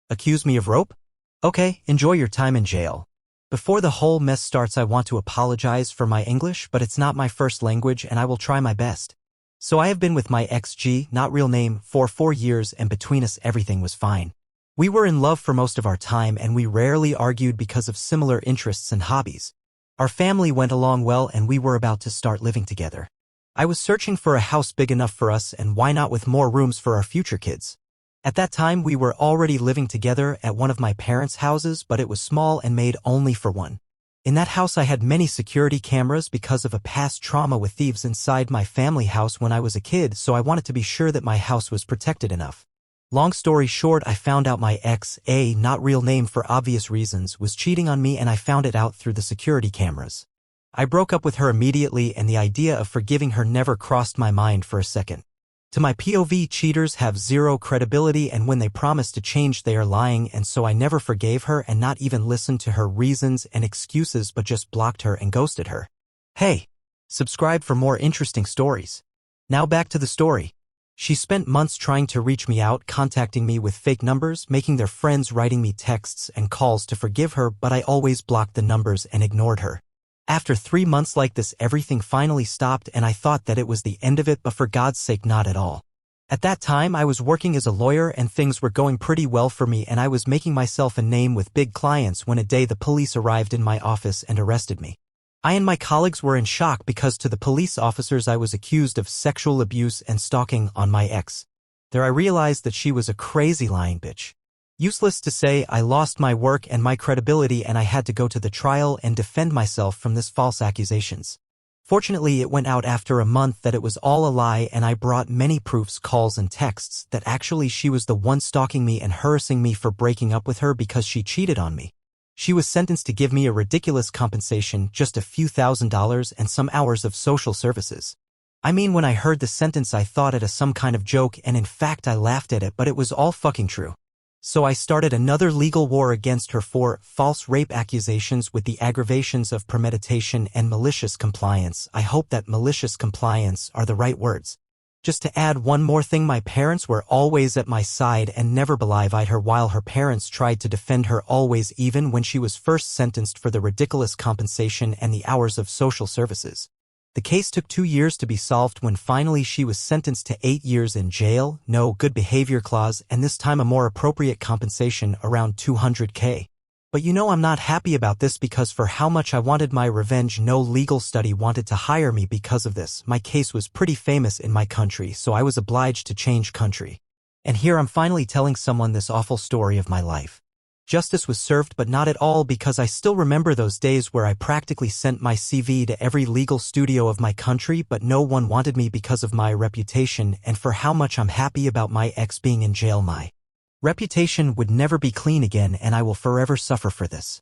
Accuse me of rope? Okay, enjoy your time in jail. Before the whole mess starts, I want to apologize for my English, but it's not my first language and I will try my best. So I have been with my ex-G, not real name, for 4 years and between us everything was fine. We were in love for most of our time and we rarely argued because of similar interests and hobbies. Our family went along well and we were about to start living together. I was searching for a house big enough for us and why not with more rooms for our future kids. At that time we were already living together at one of my parents' houses, but it was small and made only for one. In that house I had many security cameras because of a past trauma with thieves inside my family house when I was a kid, so I wanted to be sure that my house was protected enough. Long story short, I found out my ex, not real name for obvious reasons, was cheating on me and I found it out through the security cameras. I broke up with her immediately and the idea of forgiving her never crossed my mind for a second. To my POV, cheaters have zero credibility and when they promise to change they are lying, and so I never forgave her and not even listened to her reasons and excuses but just blocked her and ghosted her. Hey, subscribe for more interesting stories. Now back to the story. She spent months trying to reach me out, contacting me with fake numbers, making their friends writing me texts and calls to forgive her, but I always blocked the numbers and ignored her. After 3 months like this, everything finally stopped and I thought that it was the end of it, but for God's sake, not at all. At that time, I was working as a lawyer and things were going pretty well for me and I was making myself a name with big clients when a day the police arrived in my office and arrested me. I and my colleagues were in shock because to the police officers I was accused of sexual abuse and stalking on my ex. There I realized that she was a crazy lying bitch. Useless to say, I lost my work and my credibility and I had to go to the trial and defend myself from this false accusations. Fortunately, it went out after a month that it was all a lie and I brought many proofs, calls and texts that actually she was the one stalking me and harassing me for breaking up with her because she cheated on me. She was sentenced to give me a ridiculous compensation, just a few $1,000s and some hours of social services. I mean, when I heard the sentence I thought it as some kind of joke and in fact I laughed at it, but it was all fucking true. So I started another legal war against her for false rape accusations with the aggravations of premeditation and malicious compliance. I hope that malicious compliance are the right words. Just to add one more thing, my parents were always at my side and never belied her while her parents tried to defend her always, even when she was first sentenced for the ridiculous compensation and the hours of social services. The case took 2 years to be solved when finally she was sentenced to 8 years in jail, no good behavior clause, and this time a more appropriate compensation around $200K. But you know I'm not happy about this because for how much I wanted my revenge, no legal study wanted to hire me because of this. My case was pretty famous in my country, so I was obliged to change country. And here I'm finally telling someone this awful story of my life. Justice was served, but not at all, because I still remember those days where I practically sent my CV to every legal studio of my country, but no one wanted me because of my reputation and for how much I'm happy about my ex being in jail. My reputation would never be clean again and I will forever suffer for this.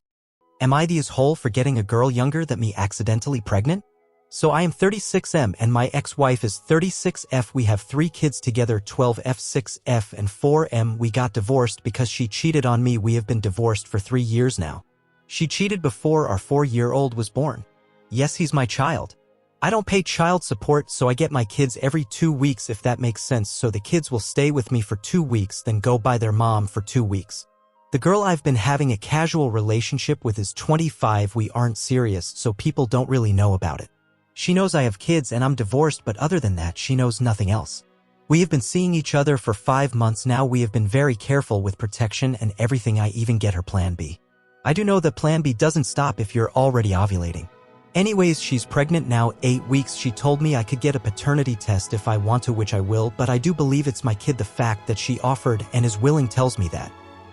Am I the asshole for getting a girl younger than me accidentally pregnant? So I am 36M and my ex-wife is 36F. We have 3 kids together, 12F, 6F, and 4M. We got divorced because she cheated on me. We have been divorced for 3 years now. She cheated before our 4-year-old was born. Yes, he's my child. I don't pay child support, so I get my kids every 2 weeks, if that makes sense, so the kids will stay with me for 2 weeks, then go by their mom for 2 weeks. The girl I've been having a casual relationship with is 25. We aren't serious, so people don't really know about it. She knows I have kids and I'm divorced, but other than that, she knows nothing else. We have been seeing each other for 5 months now. We have been very careful with protection and everything. I even get her Plan B. I do know that Plan B doesn't stop if you're already ovulating. Anyways, she's pregnant now, 8 weeks. She told me I could get a paternity test if I want to, which I will, but I do believe it's my kid. The fact that she offered and is willing tells me that.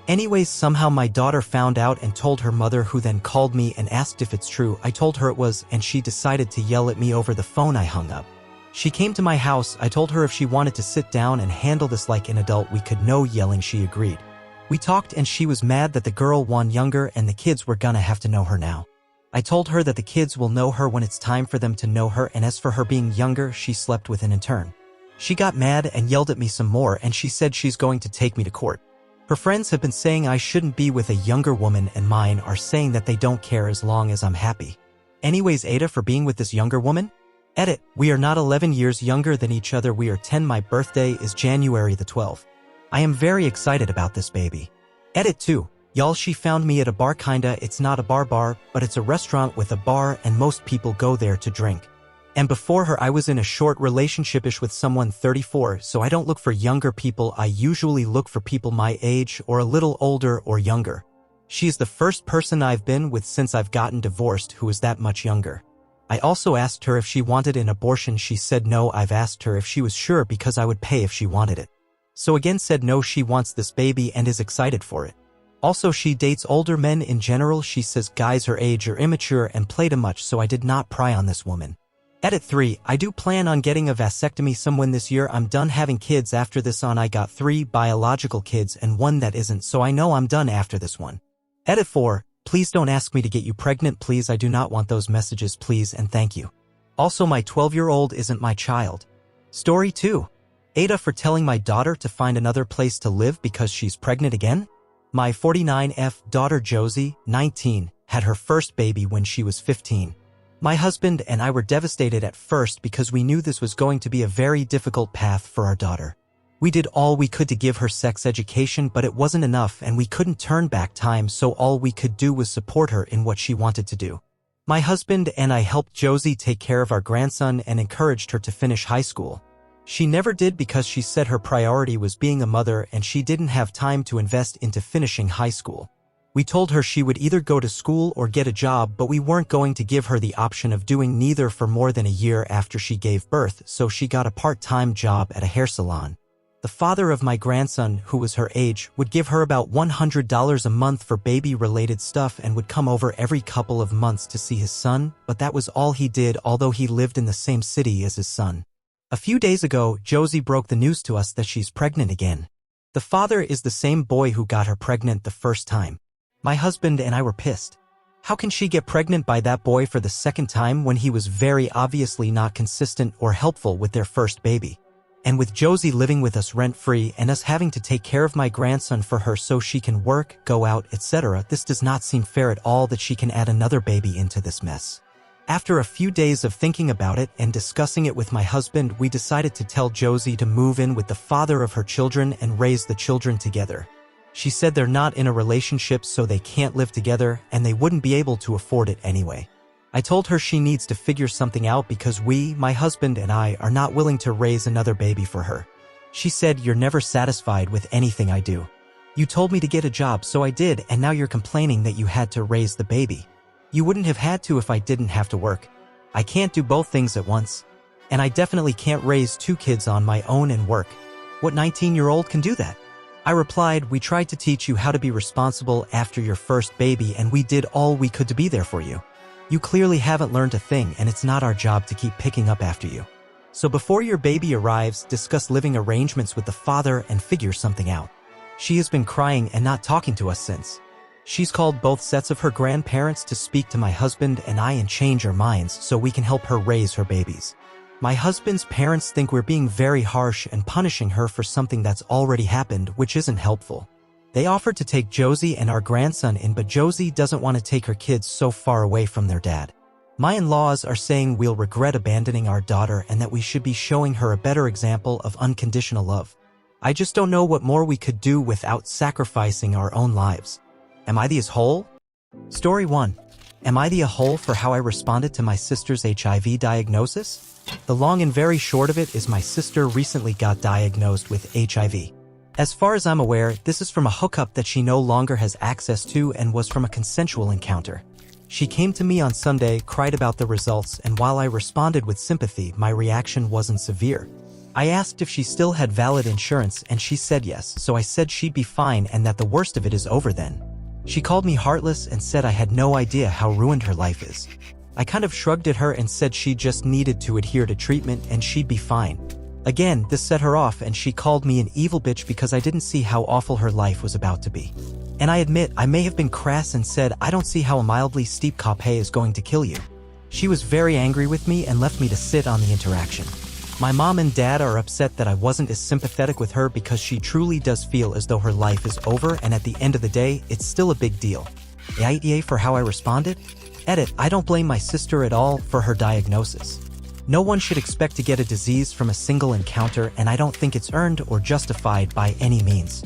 Anyways, somehow my daughter found out and told her mother, who then called me and asked if it's true. I told her it was, and she decided to yell at me over the phone. I hung up. She came to my house. I told her if she wanted to sit down and handle this like an adult, we could. No yelling. She agreed. We talked and she was mad that the girl won younger and the kids were gonna have to know her now. I told her that the kids will know her when it's time for them to know her, and as for her being younger, she slept with an intern. She got mad and yelled at me some more, and she said she's going to take me to court. Her friends have been saying I shouldn't be with a younger woman, and mine are saying that they don't care as long as I'm happy. Anyways, Ada, for being with this younger woman? Edit. We are not 11 years younger than each other. We are 10. My birthday is January the 12th. I am very excited about this baby. Edit 2. Y'all, she found me at a bar, kinda. It's not a bar, but it's a restaurant with a bar and most people go there to drink. And before her I was in a short relationship-ish with someone 34, so I don't look for younger people. I usually look for people my age or a little older or younger. She's the first person I've been with since I've gotten divorced who is that much younger. I also asked her if she wanted an abortion. She said no. I've asked her if she was sure because I would pay if she wanted it. So again said no, she wants this baby and is excited for it. Also, she dates older men in general. She says guys her age are immature and play too much, so I did not pry on this woman. Edit 3. I do plan on getting a vasectomy someone this year. I'm done having kids after this on. I got 3 biological kids and 1 that isn't, so I know I'm done after this one. Edit 4. Please don't ask me to get you pregnant, please. I do not want those messages, please and thank you. Also, my 12-year-old isn't my child. Story 2. Ada for telling my daughter to find another place to live because she's pregnant again? My 49F daughter Josie, 19, had her first baby when she was 15. My husband and I were devastated at first because we knew this was going to be a very difficult path for our daughter. We did all we could to give her sex education, but it wasn't enough and we couldn't turn back time, so all we could do was support her in what she wanted to do. My husband and I helped Josie take care of our grandson and encouraged her to finish high school. She never did because she said her priority was being a mother and she didn't have time to invest into finishing high school. We told her she would either go to school or get a job, but we weren't going to give her the option of doing neither for more than a year after she gave birth, so she got a part-time job at a hair salon. The father of my grandson, who was her age, would give her about $100 a month for baby-related stuff and would come over every couple of months to see his son, but that was all he did, although he lived in the same city as his son. A few days ago, Josie broke the news to us that she's pregnant again. The father is the same boy who got her pregnant the first time. My husband and I were pissed. How can she get pregnant by that boy for the second time when he was very obviously not consistent or helpful with their first baby? And with Josie living with us rent-free and us having to take care of my grandson for her so she can work, go out, etc., this does not seem fair at all that she can add another baby into this mess. After a few days of thinking about it and discussing it with my husband, we decided to tell Josie to move in with the father of her children and raise the children together. She said they're not in a relationship, so they can't live together and they wouldn't be able to afford it anyway. I told her she needs to figure something out because we, my husband and I, are not willing to raise another baby for her. She said, "You're never satisfied with anything I do. You told me to get a job, so I did, and now you're complaining that you had to raise the baby. You wouldn't have had to if I didn't have to work. I can't do both things at once. And I definitely can't raise 2 kids on my own and work. What 19-year-old can do that?" I replied, "We tried to teach you how to be responsible after your first baby and we did all we could to be there for you. You clearly haven't learned a thing and it's not our job to keep picking up after you. So before your baby arrives, discuss living arrangements with the father and figure something out." She has been crying and not talking to us since. She's called both sets of her grandparents to speak to my husband and I and change our minds so we can help her raise her babies. My husband's parents think we're being very harsh and punishing her for something that's already happened, which isn't helpful. They offered to take Josie and our grandson in, but Josie doesn't want to take her kids so far away from their dad. My in-laws are saying we'll regret abandoning our daughter and that we should be showing her a better example of unconditional love. I just don't know what more we could do without sacrificing our own lives. Am I the asshole? Story 1. Am I the asshole for how I responded to my sister's HIV diagnosis? The long and very short of it is my sister recently got diagnosed with HIV. As far as I'm aware, this is from a hookup that she no longer has access to and was from a consensual encounter. She came to me on Sunday, cried about the results, and while I responded with sympathy, my reaction wasn't severe. I asked if she still had valid insurance and she said yes, so I said she'd be fine and that the worst of it is over then. She called me heartless and said I had no idea how ruined her life is. I kind of shrugged at her and said she just needed to adhere to treatment and she'd be fine. Again, this set her off and she called me an evil bitch because I didn't see how awful her life was about to be. And I admit I may have been crass and said I don't see how a mildly steep copay is going to kill you. She was very angry with me and left me to sit on the interaction. My mom and dad are upset that I wasn't as sympathetic with her because she truly does feel as though her life is over, and at the end of the day, it's still a big deal. AITA for how I responded? Edit, I don't blame my sister at all for her diagnosis. No one should expect to get a disease from a single encounter, and I don't think it's earned or justified by any means.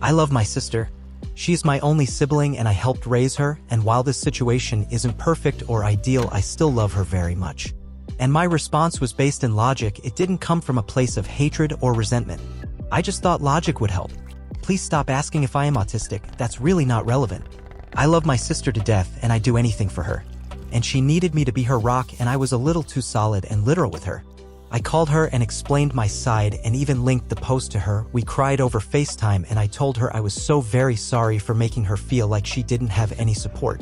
I love my sister. She's my only sibling and I helped raise her, and while this situation isn't perfect or ideal, I still love her very much. And my response was based in logic. It didn't come from a place of hatred or resentment. I just thought logic would help. Please stop asking if I am autistic, that's really not relevant. I love my sister to death and I'd do anything for her. And she needed me to be her rock, and I was a little too solid and literal with her. I called her and explained my side and even linked the post to her. We cried over FaceTime and I told her I was so very sorry for making her feel like she didn't have any support.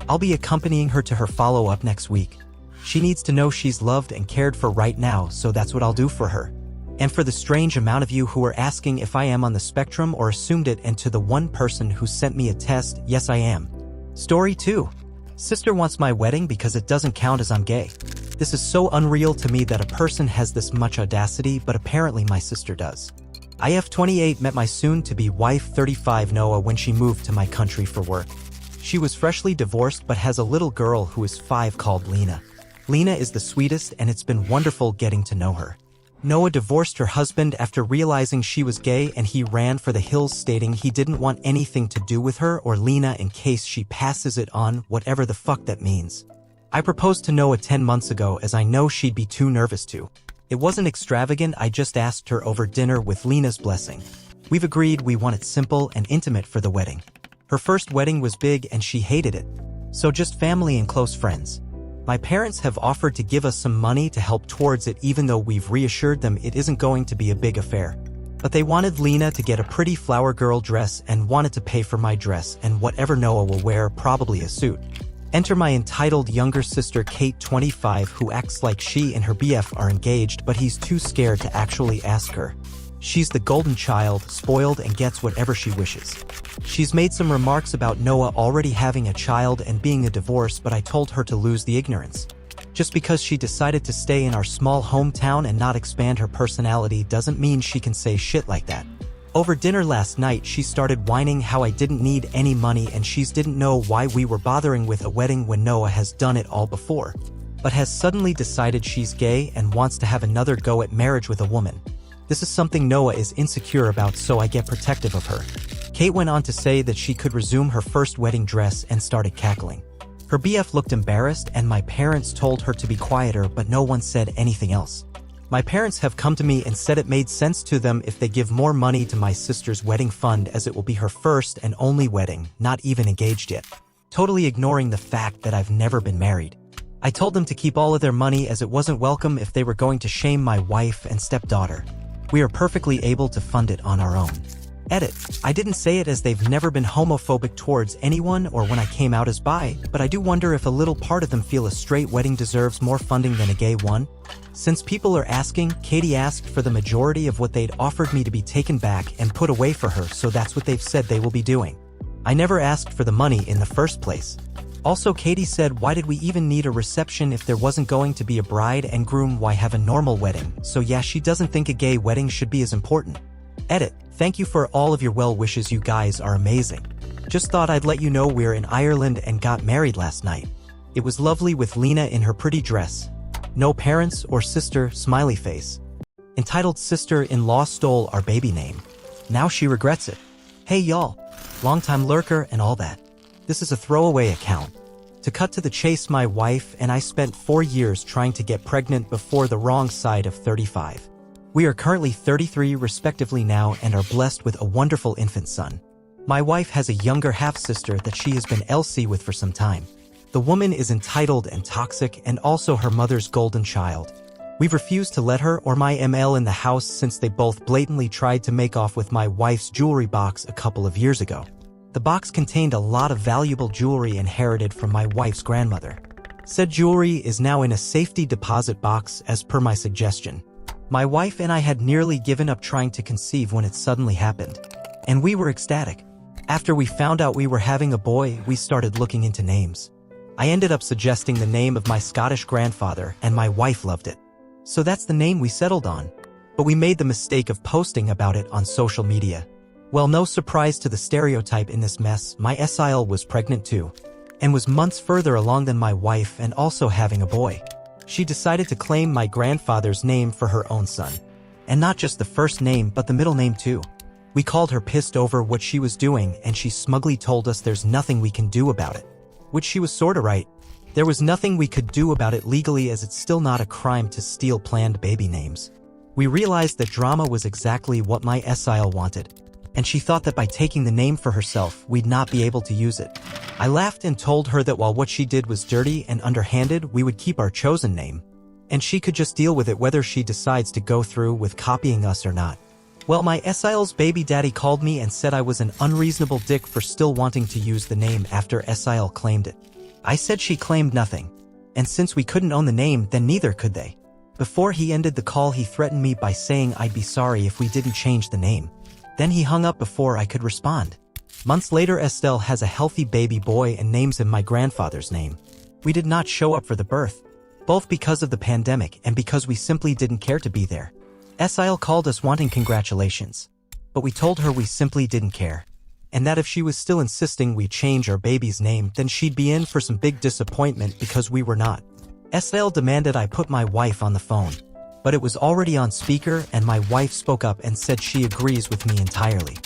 I'll be accompanying her to her follow-up next week. She needs to know she's loved and cared for right now, so that's what I'll do for her. And for the strange amount of you who are asking if I am on the spectrum or assumed it, and to the one person who sent me a test, yes I am. Story 2. Sister wants my wedding because it doesn't count as I'm gay. This is so unreal to me that a person has this much audacity, but apparently my sister does. IF 28 met my soon-to-be wife 35 Noah when she moved to my country for work. She was freshly divorced but has a little girl who is 5 called Lena. Lena is the sweetest and it's been wonderful getting to know her. Noah divorced her husband after realizing she was gay, and he ran for the hills stating he didn't want anything to do with her or Lena in case she passes it on, whatever the fuck that means. I proposed to Noah 10 months ago as I know she'd be too nervous to. It wasn't extravagant, I just asked her over dinner with Lena's blessing. We've agreed we want it simple and intimate for the wedding. Her first wedding was big and she hated it. So just family and close friends. My parents have offered to give us some money to help towards it, even though we've reassured them it isn't going to be a big affair. But they wanted Lena to get a pretty flower girl dress and wanted to pay for my dress and whatever Noah will wear, probably a suit. Enter my entitled younger sister Kate 25, who acts like she and her BF are engaged, but he's too scared to actually ask her. She's the golden child, spoiled and gets whatever she wishes. She's made some remarks about Noah already having a child and being a divorce, but I told her to lose the ignorance. Just because she decided to stay in our small hometown and not expand her personality doesn't mean she can say shit like that. Over dinner last night, she started whining how I didn't need any money and she didn't know why we were bothering with a wedding when Noah has done it all before, but has suddenly decided she's gay and wants to have another go at marriage with a woman. This is something Noah is insecure about, so I get protective of her. Kate went on to say that she could resume her first wedding dress and started cackling. Her BF looked embarrassed and my parents told her to be quieter, but no one said anything else. My parents have come to me and said it made sense to them if they give more money to my sister's wedding fund, as it will be her first and only wedding, not even engaged yet. Totally ignoring the fact that I've never been married. I told them to keep all of their money as it wasn't welcome if they were going to shame my wife and stepdaughter. We are perfectly able to fund it on our own. Edit. I didn't say it as they've never been homophobic towards anyone or when I came out as bi, but I do wonder if a little part of them feel a straight wedding deserves more funding than a gay one. Since people are asking, Katie asked for the majority of what they'd offered me to be taken back and put away for her, so that's what they've said they will be doing. I never asked for the money in the first place. Also, Katie said, why did we even need a reception if there wasn't going to be a bride and groom? Why have a normal wedding? So yeah, she doesn't think a gay wedding should be as important. Edit. Thank you for all of your well wishes, you guys are amazing. Just thought I'd let you know we're in Ireland and got married last night. It was lovely with Lena in her pretty dress. No parents or sister, smiley face. Entitled sister-in-law stole our baby name. Now she regrets it. Hey y'all, long-time lurker and all that. This is a throwaway account. To cut to the chase, my wife and I spent 4 years trying to get pregnant before the wrong side of 35. We are currently 33 respectively now and are blessed with a wonderful infant son. My wife has a younger half-sister that she has been LC with for some time. The woman is entitled and toxic and also her mother's golden child. We've refused to let her or my ML in the house since they both blatantly tried to make off with my wife's jewelry box a couple of years ago. The box contained a lot of valuable jewelry inherited from my wife's grandmother. Said jewelry is now in a safety deposit box as per my suggestion. My wife and I had nearly given up trying to conceive when it suddenly happened. And we were ecstatic. After we found out we were having a boy, we started looking into names. I ended up suggesting the name of my Scottish grandfather and my wife loved it. So that's the name we settled on. But we made the mistake of posting about it on social media. Well, no surprise to the stereotype in this mess, my SIL was pregnant too, and was months further along than my wife and also having a boy. She decided to claim my grandfather's name for her own son. And not just the first name but the middle name too. We called her pissed over what she was doing and she smugly told us there's nothing we can do about it. Which she was sorta right. There was nothing we could do about it legally as it's still not a crime to steal planned baby names. We realized that drama was exactly what my Esile wanted, and she thought that by taking the name for herself, we'd not be able to use it. I laughed and told her that while what she did was dirty and underhanded, we would keep our chosen name, and she could just deal with it whether she decides to go through with copying us or not. Well, my Esile's baby daddy called me and said I was an unreasonable dick for still wanting to use the name after Esile claimed it. I said she claimed nothing, and since we couldn't own the name, then neither could they. Before he ended the call, he threatened me by saying I'd be sorry if we didn't change the name. Then he hung up before I could respond. Months later, Estelle has a healthy baby boy and names him my grandfather's name. We did not show up for the birth, both because of the pandemic and because we simply didn't care to be there. Esile called us wanting congratulations, but we told her we simply didn't care, and that if she was still insisting we change our baby's name, then she'd be in for some big disappointment because we were not. Esile demanded I put my wife on the phone, but it was already on speaker and my wife spoke up and said she agrees with me entirely.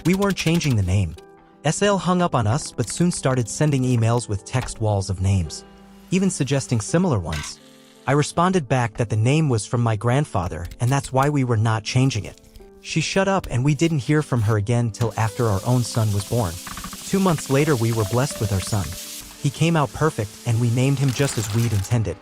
We weren't changing the name. Esile hung up on us but soon started sending emails with text walls of names, even suggesting similar ones. I responded back that the name was from my grandfather and that's why we were not changing it. She shut up and we didn't hear from her again till after our own son was born. 2 months later we were blessed with our son. He came out perfect and we named him just as we'd intended.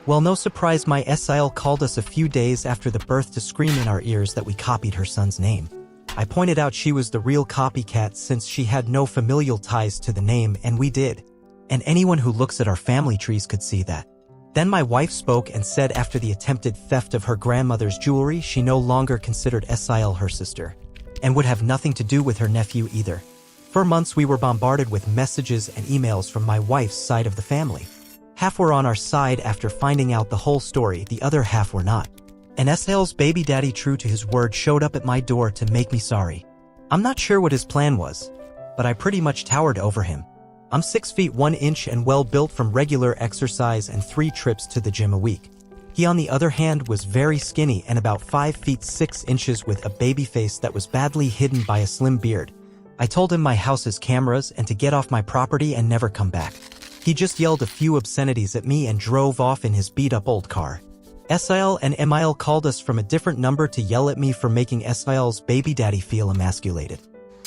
Well, no surprise, my Esile called us a few days after the birth to scream in our ears that we copied her son's name. I pointed out she was the real copycat since she had no familial ties to the name and we did. And anyone who looks at our family trees could see that. Then my wife spoke and said after the attempted theft of her grandmother's jewelry, she no longer considered Esile her sister, and would have nothing to do with her nephew either. For months we were bombarded with messages and emails from my wife's side of the family. Half were on our side after finding out the whole story, the other half were not. And Esile's baby daddy, true to his word, showed up at my door to make me sorry. I'm not sure what his plan was, but I pretty much towered over him. I'm 6 feet 1 inch and well built from regular exercise and 3 trips to the gym a week. He, on the other hand, was very skinny and about 5 feet 6 inches with a baby face that was badly hidden by a slim beard. I told him my house has cameras and to get off my property and never come back. He just yelled a few obscenities at me and drove off in his beat-up old car. Esile and Emile called us from a different number to yell at me for making Esile's baby daddy feel emasculated.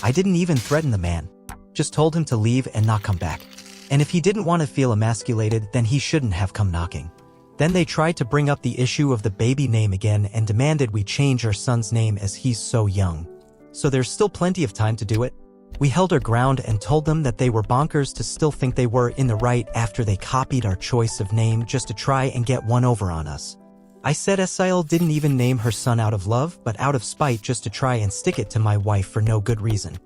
I didn't even threaten the man. Just told him to leave and not come back. And if he didn't want to feel emasculated, then he shouldn't have come knocking. Then they tried to bring up the issue of the baby name again and demanded we change our son's name as he's so young. So there's still plenty of time to do it. We held our ground and told them that they were bonkers to still think they were in the right after they copied our choice of name just to try and get one over on us. I said Esile didn't even name her son out of love but out of spite just to try and stick it to my wife for no good reason.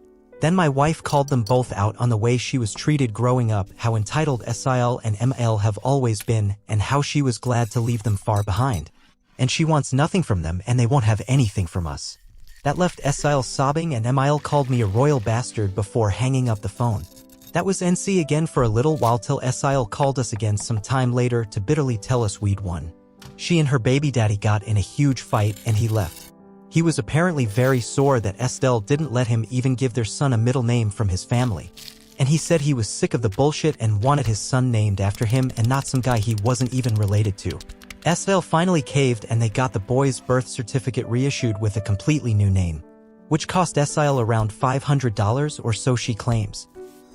Then my wife called them both out on the way she was treated growing up, how entitled Esile and Emile have always been, and how she was glad to leave them far behind. And she wants nothing from them and they won't have anything from us. That left Esile sobbing and Emile called me a royal bastard before hanging up the phone. That was NC again for a little while till Esile called us again some time later to bitterly tell us we'd won. She and her baby daddy got in a huge fight and he left. He was apparently very sore that Estelle didn't let him even give their son a middle name from his family. And he said he was sick of the bullshit and wanted his son named after him and not some guy he wasn't even related to. Estelle finally caved and they got the boy's birth certificate reissued with a completely new name, which cost Esile around $500 or so she claims.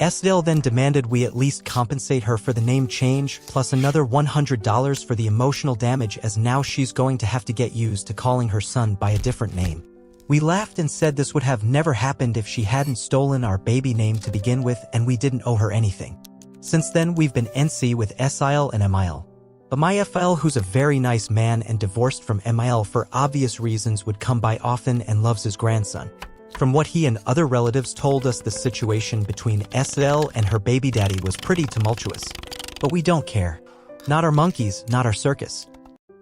Estelle then demanded we at least compensate her for the name change plus another $100 for the emotional damage as now she's going to have to get used to calling her son by a different name. We laughed and said this would have never happened if she hadn't stolen our baby name to begin with and we didn't owe her anything. Since then we've been NC with Esile and Emile. But my Esile, who's a very nice man and divorced from Emile for obvious reasons, would come by often and loves his grandson. From what he and other relatives told us, the situation between Estelle and her baby daddy was pretty tumultuous. But we don't care. Not our monkeys, not our circus.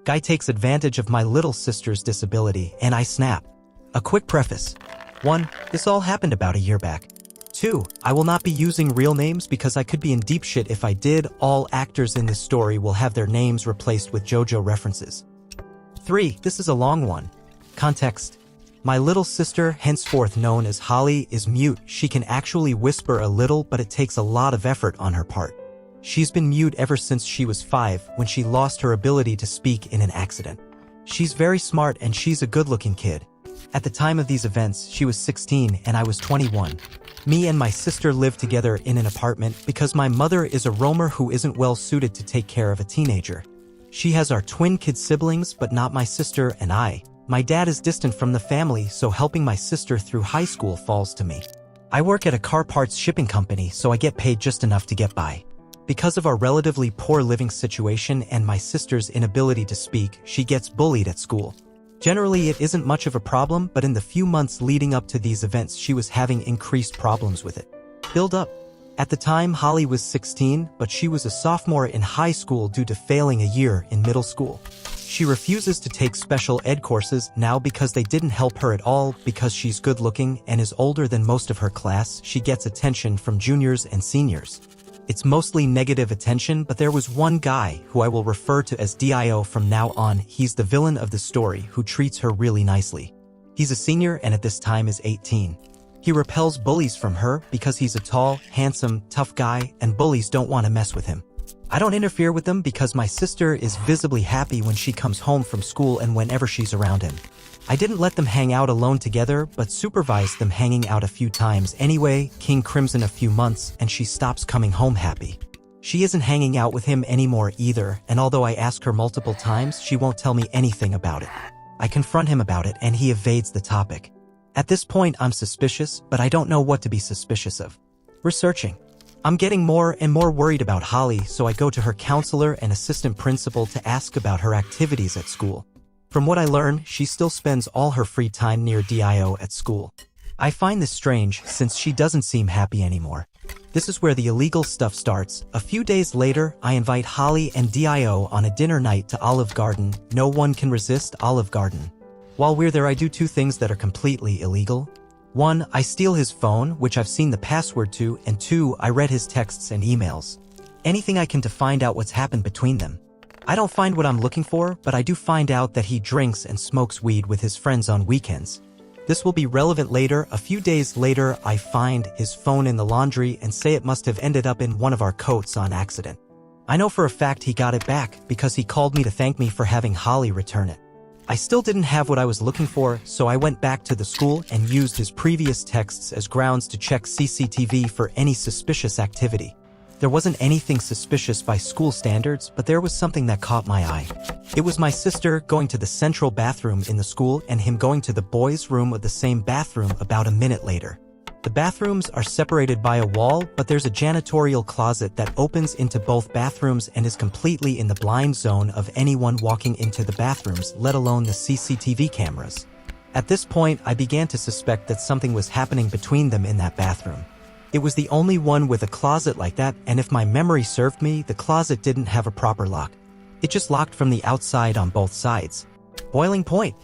Guy takes advantage of my little sister's disability and I snap. A quick preface. 1. This all happened about a year back. 2. I will not be using real names because I could be in deep shit if I did. All actors in this story will have their names replaced with JoJo references. 3. This is a long one. Context. My little sister, henceforth known as Holly, is mute. She can actually whisper a little, but it takes a lot of effort on her part. She's been mute ever since she was 5, when she lost her ability to speak in an accident. She's very smart and she's a good-looking kid. At the time of these events, she was 16 and I was 21. Me and my sister lived together in an apartment because my mother is a roamer who isn't well suited to take care of a teenager. She has our twin kid siblings, but not my sister and I. My dad is distant from the family, so helping my sister through high school falls to me. I work at a car parts shipping company, so I get paid just enough to get by. Because of our relatively poor living situation and my sister's inability to speak, she gets bullied at school. Generally, it isn't much of a problem, but in the few months leading up to these events, she was having increased problems with it. Build up. At the time, Holly was 16, but she was a sophomore in high school due to failing a year in middle school. She refuses to take special ed courses now because they didn't help her at all. Because she's good looking and is older than most of her class, she gets attention from juniors and seniors. It's mostly negative attention, but there was one guy who I will refer to as Dio from now on. He's the villain of the story who treats her really nicely. He's a senior and at this time is 18. He repels bullies from her because he's a tall, handsome, tough guy and bullies don't want to mess with him. I don't interfere with them because my sister is visibly happy when she comes home from school and whenever she's around him. I didn't let them hang out alone together, but supervised them hanging out a few times anyway. King Crimson a few months and she stops coming home happy. She isn't hanging out with him anymore either, and although I ask her multiple times, she won't tell me anything about it. I confront him about it and he evades the topic. At this point I'm suspicious, but I don't know what to be suspicious of. Researching. I'm getting more and more worried about Holly, so I go to her counselor and assistant principal to ask about her activities at school. From what I learn, she still spends all her free time near Dio at school. I find this strange since she doesn't seem happy anymore. This is where the illegal stuff starts. A few days later, I invite Holly and Dio on a dinner night to Olive Garden. No one can resist Olive Garden. While we're there, I do two things that are completely illegal. 1, I steal his phone, which I've seen the password to, and 2, I read his texts and emails. Anything I can to find out what's happened between them. I don't find what I'm looking for, but I do find out that he drinks and smokes weed with his friends on weekends. This will be relevant later. A few days later, I find his phone in the laundry and say it must have ended up in one of our coats on accident. I know for a fact he got it back because he called me to thank me for having Holly return it. I still didn't have what I was looking for, so I went back to the school and used his previous texts as grounds to check CCTV for any suspicious activity. There wasn't anything suspicious by school standards, but there was something that caught my eye. It was my sister going to the central bathroom in the school and him going to the boys' room of the same bathroom about a minute later. The bathrooms are separated by a wall, but there's a janitorial closet that opens into both bathrooms and is completely in the blind zone of anyone walking into the bathrooms, let alone the CCTV cameras. At this point, I began to suspect that something was happening between them in that bathroom. It was the only one with a closet like that, and if my memory served me, the closet didn't have a proper lock. It just locked from the outside on both sides. Boiling point.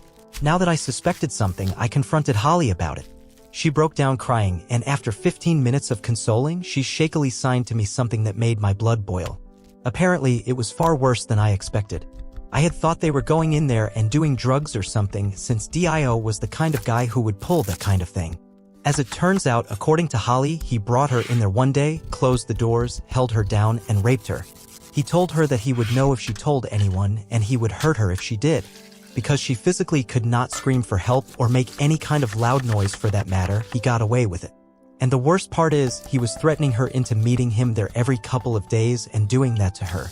Now that I suspected something, I confronted Holly about it. She broke down crying, and after 15 minutes of consoling, she shakily signed to me something that made my blood boil. Apparently, it was far worse than I expected. I had thought they were going in there and doing drugs or something, since Dio was the kind of guy who would pull that kind of thing. As it turns out, according to Holly, he brought her in there one day, closed the doors, held her down, and raped her. He told her that he would know if she told anyone, and he would hurt her if she did. Because she physically could not scream for help or make any kind of loud noise for that matter, he got away with it. And the worst part is, he was threatening her into meeting him there every couple of days and doing that to her.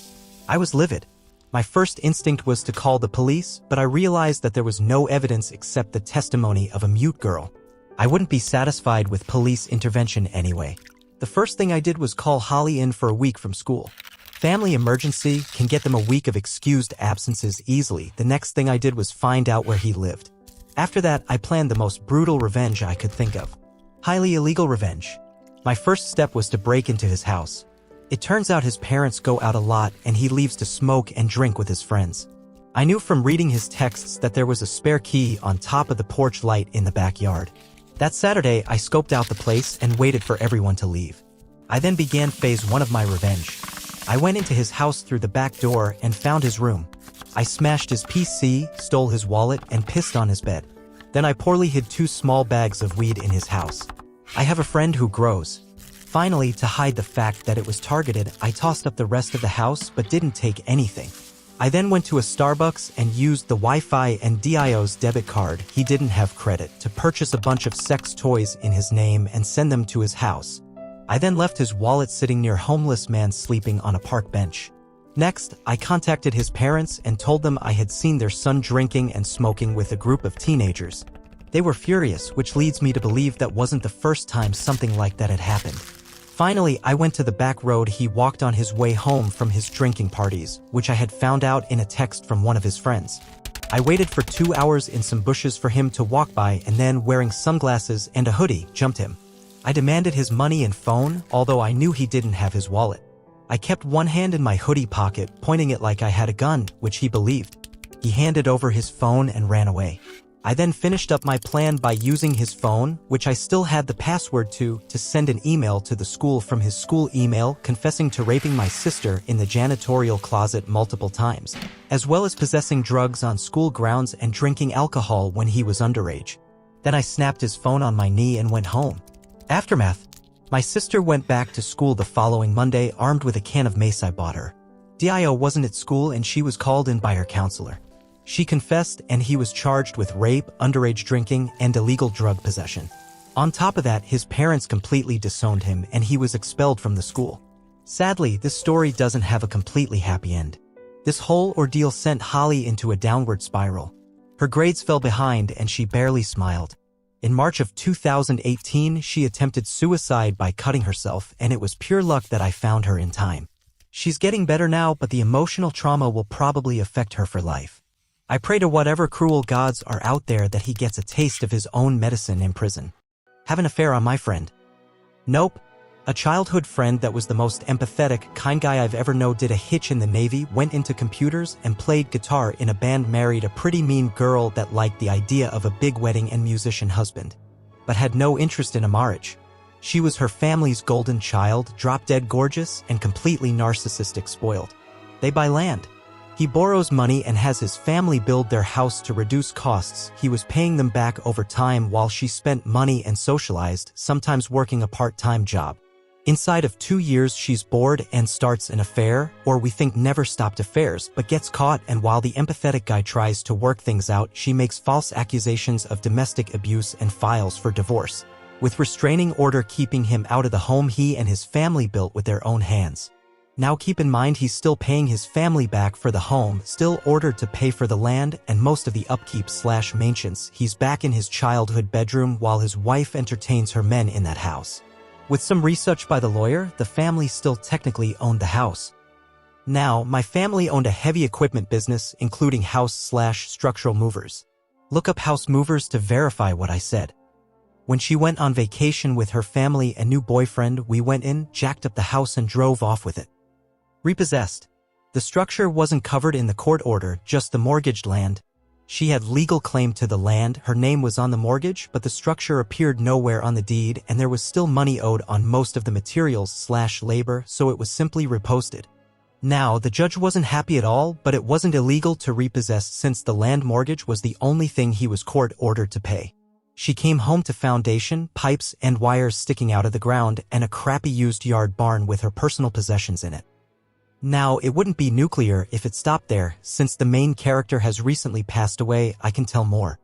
I was livid. My first instinct was to call the police, but I realized that there was no evidence except the testimony of a mute girl. I wouldn't be satisfied with police intervention anyway. The first thing I did was call Holly in for a week from school. Family emergency can get them a week of excused absences easily. The next thing I did was find out where he lived. After that, I planned the most brutal revenge I could think of. Highly illegal revenge. My first step was to break into his house. It turns out his parents go out a lot and he leaves to smoke and drink with his friends. I knew from reading his texts that there was a spare key on top of the porch light in the backyard. That Saturday, I scoped out the place and waited for everyone to leave. I then began phase 1 of my revenge. I went into his house through the back door and found his room. I smashed his PC, stole his wallet, and pissed on his bed. Then I poorly hid 2 small bags of weed in his house. I have a friend who grows. Finally, to hide the fact that it was targeted, I tossed up the rest of the house but didn't take anything. I then went to a Starbucks and used the Wi-Fi and DIO's debit card, he didn't have credit, to purchase a bunch of sex toys in his name and send them to his house. I then left his wallet sitting near homeless man sleeping on a park bench. Next, I contacted his parents and told them I had seen their son drinking and smoking with a group of teenagers. They were furious, which leads me to believe that wasn't the first time something like that had happened. Finally, I went to the back road he walked on his way home from his drinking parties, which I had found out in a text from one of his friends. I waited for 2 hours in some bushes for him to walk by and then, wearing sunglasses and a hoodie, jumped him. I demanded his money and phone, although I knew he didn't have his wallet. I kept one hand in my hoodie pocket, pointing it like I had a gun, which he believed. He handed over his phone and ran away. I then finished up my plan by using his phone, which I still had the password to send an email to the school from his school email confessing to raping my sister in the janitorial closet multiple times, as well as possessing drugs on school grounds and drinking alcohol when he was underage. Then I snapped his phone on my knee and went home. Aftermath. My sister went back to school the following Monday armed with a can of mace I bought her. Dio wasn't at school and she was called in by her counselor. She confessed and he was charged with rape, underage drinking, and illegal drug possession. On top of that, his parents completely disowned him and he was expelled from the school. Sadly, this story doesn't have a completely happy end. This whole ordeal sent Holly into a downward spiral. Her grades fell behind and she barely smiled. In March of 2018, she attempted suicide by cutting herself, and it was pure luck that I found her in time. She's getting better now, but the emotional trauma will probably affect her for life. I pray to whatever cruel gods are out there that he gets a taste of his own medicine in prison. Have an affair on my friend? Nope. A childhood friend that was the most empathetic, kind guy I've ever known did a hitch in the Navy, went into computers, and played guitar in a band, married a pretty mean girl that liked the idea of a big wedding and musician husband, but had no interest in a marriage. She was her family's golden child, drop-dead gorgeous, and completely narcissistic spoiled. They buy land. He borrows money and has his family build their house to reduce costs. He was paying them back over time while she spent money and socialized, sometimes working a part-time job. Inside of 2 years, she's bored and starts an affair, or we think never stopped affairs, but gets caught, and while the empathetic guy tries to work things out, she makes false accusations of domestic abuse and files for divorce, with restraining order keeping him out of the home he and his family built with their own hands. Now keep in mind he's still paying his family back for the home, still ordered to pay for the land and most of the upkeep/maintenance. He's back in his childhood bedroom while his wife entertains her men in that house. With some research by the lawyer, the family still technically owned the house. Now, my family owned a heavy equipment business, including house/structural movers. Look up house movers to verify what I said. When she went on vacation with her family and new boyfriend, we went in, jacked up the house and drove off with it. Repossessed. The structure wasn't covered in the court order, just the mortgaged land. She had legal claim to the land, her name was on the mortgage, but the structure appeared nowhere on the deed and there was still money owed on most of the materials/labor, so it was simply reposted. Now, the judge wasn't happy at all, but it wasn't illegal to repossess since the land mortgage was the only thing he was court-ordered to pay. She came home to foundation, pipes, and wires sticking out of the ground and a crappy used yard barn with her personal possessions in it. Now, it wouldn't be nuclear if it stopped there. Since the main character has recently passed away, I can tell more.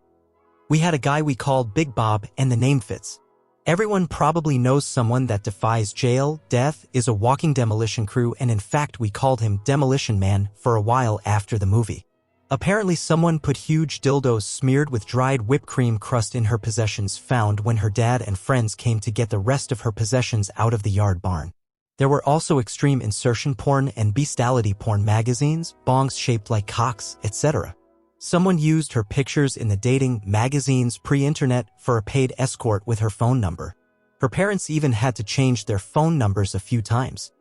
We had a guy we called Big Bob, and the name fits. Everyone probably knows someone that defies jail, death, is a walking demolition crew, and in fact we called him Demolition Man for a while after the movie. Apparently someone put huge dildos smeared with dried whipped cream crust in her possessions found when her dad and friends came to get the rest of her possessions out of the yard barn. There were also extreme insertion porn and bestiality porn magazines, bongs shaped like cocks, etc. Someone used her pictures in the dating magazines pre-internet for a paid escort with her phone number. Her parents even had to change their phone numbers a few times.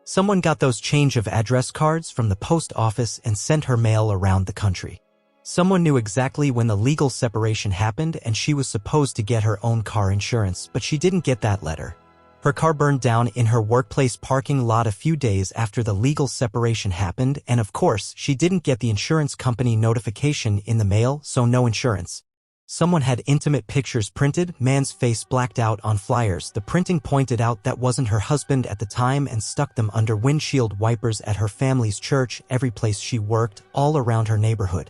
Someone got those change of address cards from the post office and sent her mail around the country. Someone knew exactly when the legal separation happened and she was supposed to get her own car insurance, but she didn't get that letter. Her car burned down in her workplace parking lot a few days after the legal separation happened, and of course, she didn't get the insurance company notification in the mail, so no insurance. Someone had intimate pictures printed, man's face blacked out on flyers. The printing pointed out that wasn't her husband at the time and stuck them under windshield wipers at her family's church, every place she worked, all around her neighborhood.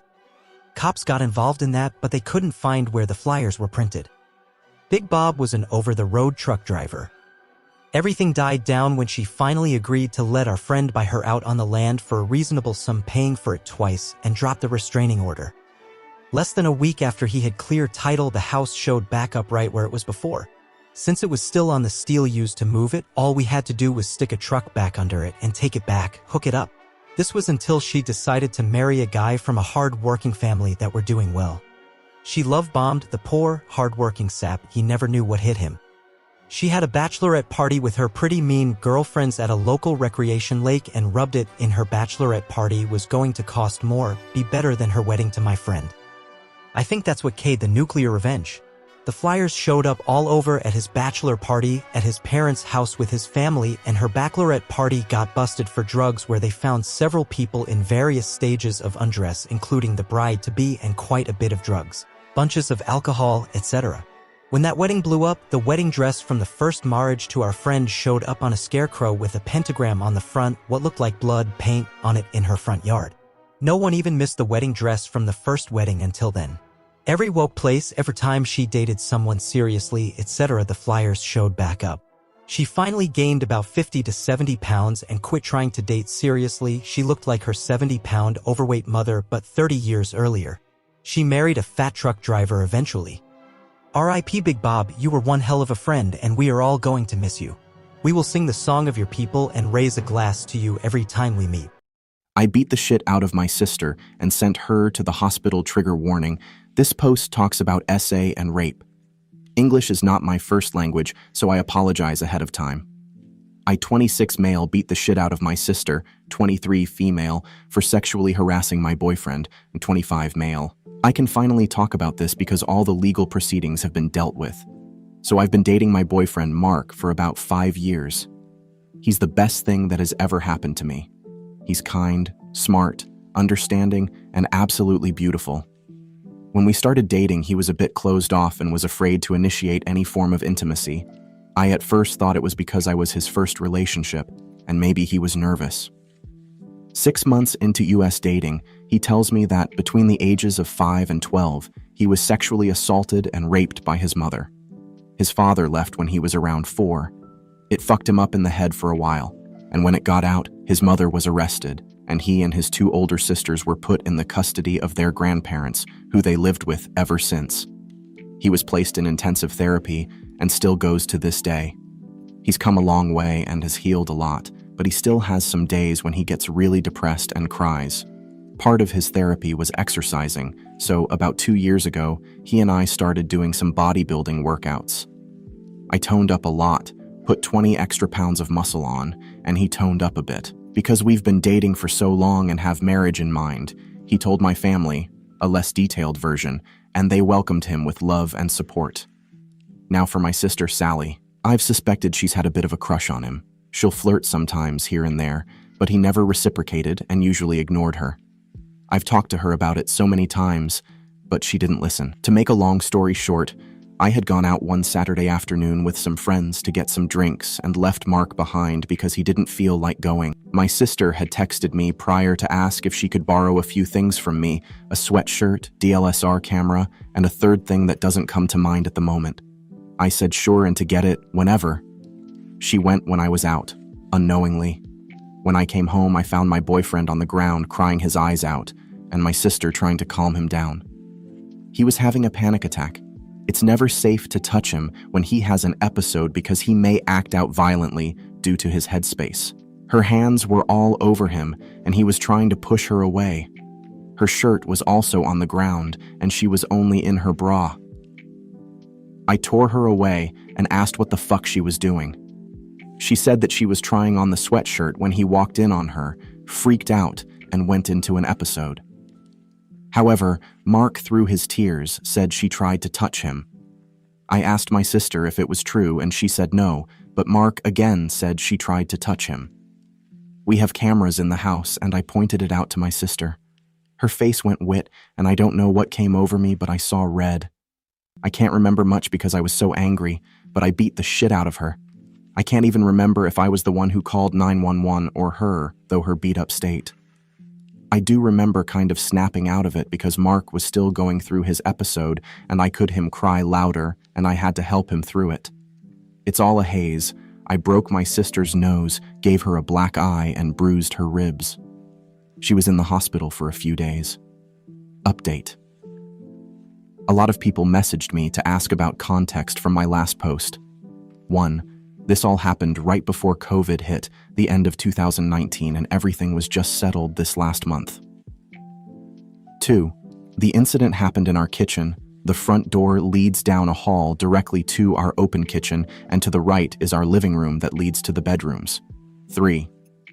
Cops got involved in that, but they couldn't find where the flyers were printed. Big Bob was an over-the-road truck driver. Everything died down when she finally agreed to let our friend buy her out on the land for a reasonable sum, paying for it twice, and dropped the restraining order. Less than a week after he had clear title, the house showed back up right where it was before. Since it was still on the steel used to move it, all we had to do was stick a truck back under it and take it back, hook it up. This was until she decided to marry a guy from a hard-working family that were doing well. She love-bombed the poor, hard-working sap. He never knew what hit him. She had a bachelorette party with her pretty mean girlfriends at a local recreation lake and rubbed it in her bachelorette party was going to cost more, be better than her wedding to my friend. I think that's what K'd the nuclear revenge. The flyers showed up all over at his bachelor party, at his parents' house with his family, and her bachelorette party got busted for drugs where they found several people in various stages of undress, including the bride-to-be and quite a bit of drugs, bunches of alcohol, etc. When that wedding blew up, the wedding dress from the first marriage to our friend showed up on a scarecrow with a pentagram on the front, what looked like blood paint on it in her front yard. No one even missed the wedding dress from the first wedding until then. Every woke place, every time she dated someone seriously, etc., the flyers showed back up. She finally gained about 50 to 70 pounds and quit trying to date seriously. She looked like her 70-pound overweight mother, but 30 years earlier. She married a fat truck driver eventually. R.I.P. Big Bob, you were one hell of a friend and we are all going to miss you. We will sing the song of your people and raise a glass to you every time we meet. I beat the shit out of my sister and sent her to the hospital. Trigger warning. This post talks about SA and rape. English is not my first language, so I apologize ahead of time. I, 26 male, beat the shit out of my sister, 23 female, for sexually harassing my boyfriend, and 25 male. I can finally talk about this because all the legal proceedings have been dealt with. So I've been dating my boyfriend, Mark, for about 5 years. He's the best thing that has ever happened to me. He's kind, smart, understanding, and absolutely beautiful. When we started dating, he was a bit closed off and was afraid to initiate any form of intimacy. I at first thought it was because I was his first relationship, and maybe he was nervous. 6 months into US dating, he tells me that between the ages of 5 and 12, he was sexually assaulted and raped by his mother. His father left when he was around 4. It fucked him up in the head for a while, and when it got out, his mother was arrested, and he and his 2 older sisters were put in the custody of their grandparents, who they lived with ever since. He was placed in intensive therapy and still goes to this day. He's come a long way and has healed a lot, but he still has some days when he gets really depressed and cries. Part of his therapy was exercising, so about 2 years ago, he and I started doing some bodybuilding workouts. I toned up a lot, put 20 extra pounds of muscle on, and he toned up a bit. Because we've been dating for so long and have marriage in mind, he told my family, a less detailed version, and they welcomed him with love and support. Now for my sister Sally, I've suspected she's had a bit of a crush on him. She'll flirt sometimes here and there, but he never reciprocated and usually ignored her. I've talked to her about it so many times, but she didn't listen. To make a long story short, I had gone out one Saturday afternoon with some friends to get some drinks and left Mark behind because he didn't feel like going. My sister had texted me prior to ask if she could borrow a few things from me, a sweatshirt, DSLR camera, and a third thing that doesn't come to mind at the moment. I said sure and to get it whenever. She went when I was out, unknowingly. When I came home, I found my boyfriend on the ground crying his eyes out, and my sister trying to calm him down. He was having a panic attack. It's never safe to touch him when he has an episode because he may act out violently due to his headspace. Her hands were all over him, and he was trying to push her away. Her shirt was also on the ground, and she was only in her bra. I tore her away and asked what the fuck she was doing. She said that she was trying on the sweatshirt when he walked in on her, freaked out, and went into an episode. However, Mark, through his tears, said she tried to touch him. I asked my sister if it was true, and she said no, but Mark again said she tried to touch him. We have cameras in the house, and I pointed it out to my sister. Her face went wet, and I don't know what came over me, but I saw red. I can't remember much because I was so angry, but I beat the shit out of her. I can't even remember if I was the one who called 911 or her, though her beat-up state. I do remember kind of snapping out of it because Mark was still going through his episode and I could him cry louder and I had to help him through it. It's all a haze. I broke my sister's nose, gave her a black eye, and bruised her ribs. She was in the hospital for a few days. Update. A lot of people messaged me to ask about context from my last post. 1. This all happened right before COVID hit, the end of 2019, and everything was just settled this last month. 2. The incident happened in our kitchen. The front door leads down a hall directly to our open kitchen, and to the right is our living room that leads to the bedrooms. 3.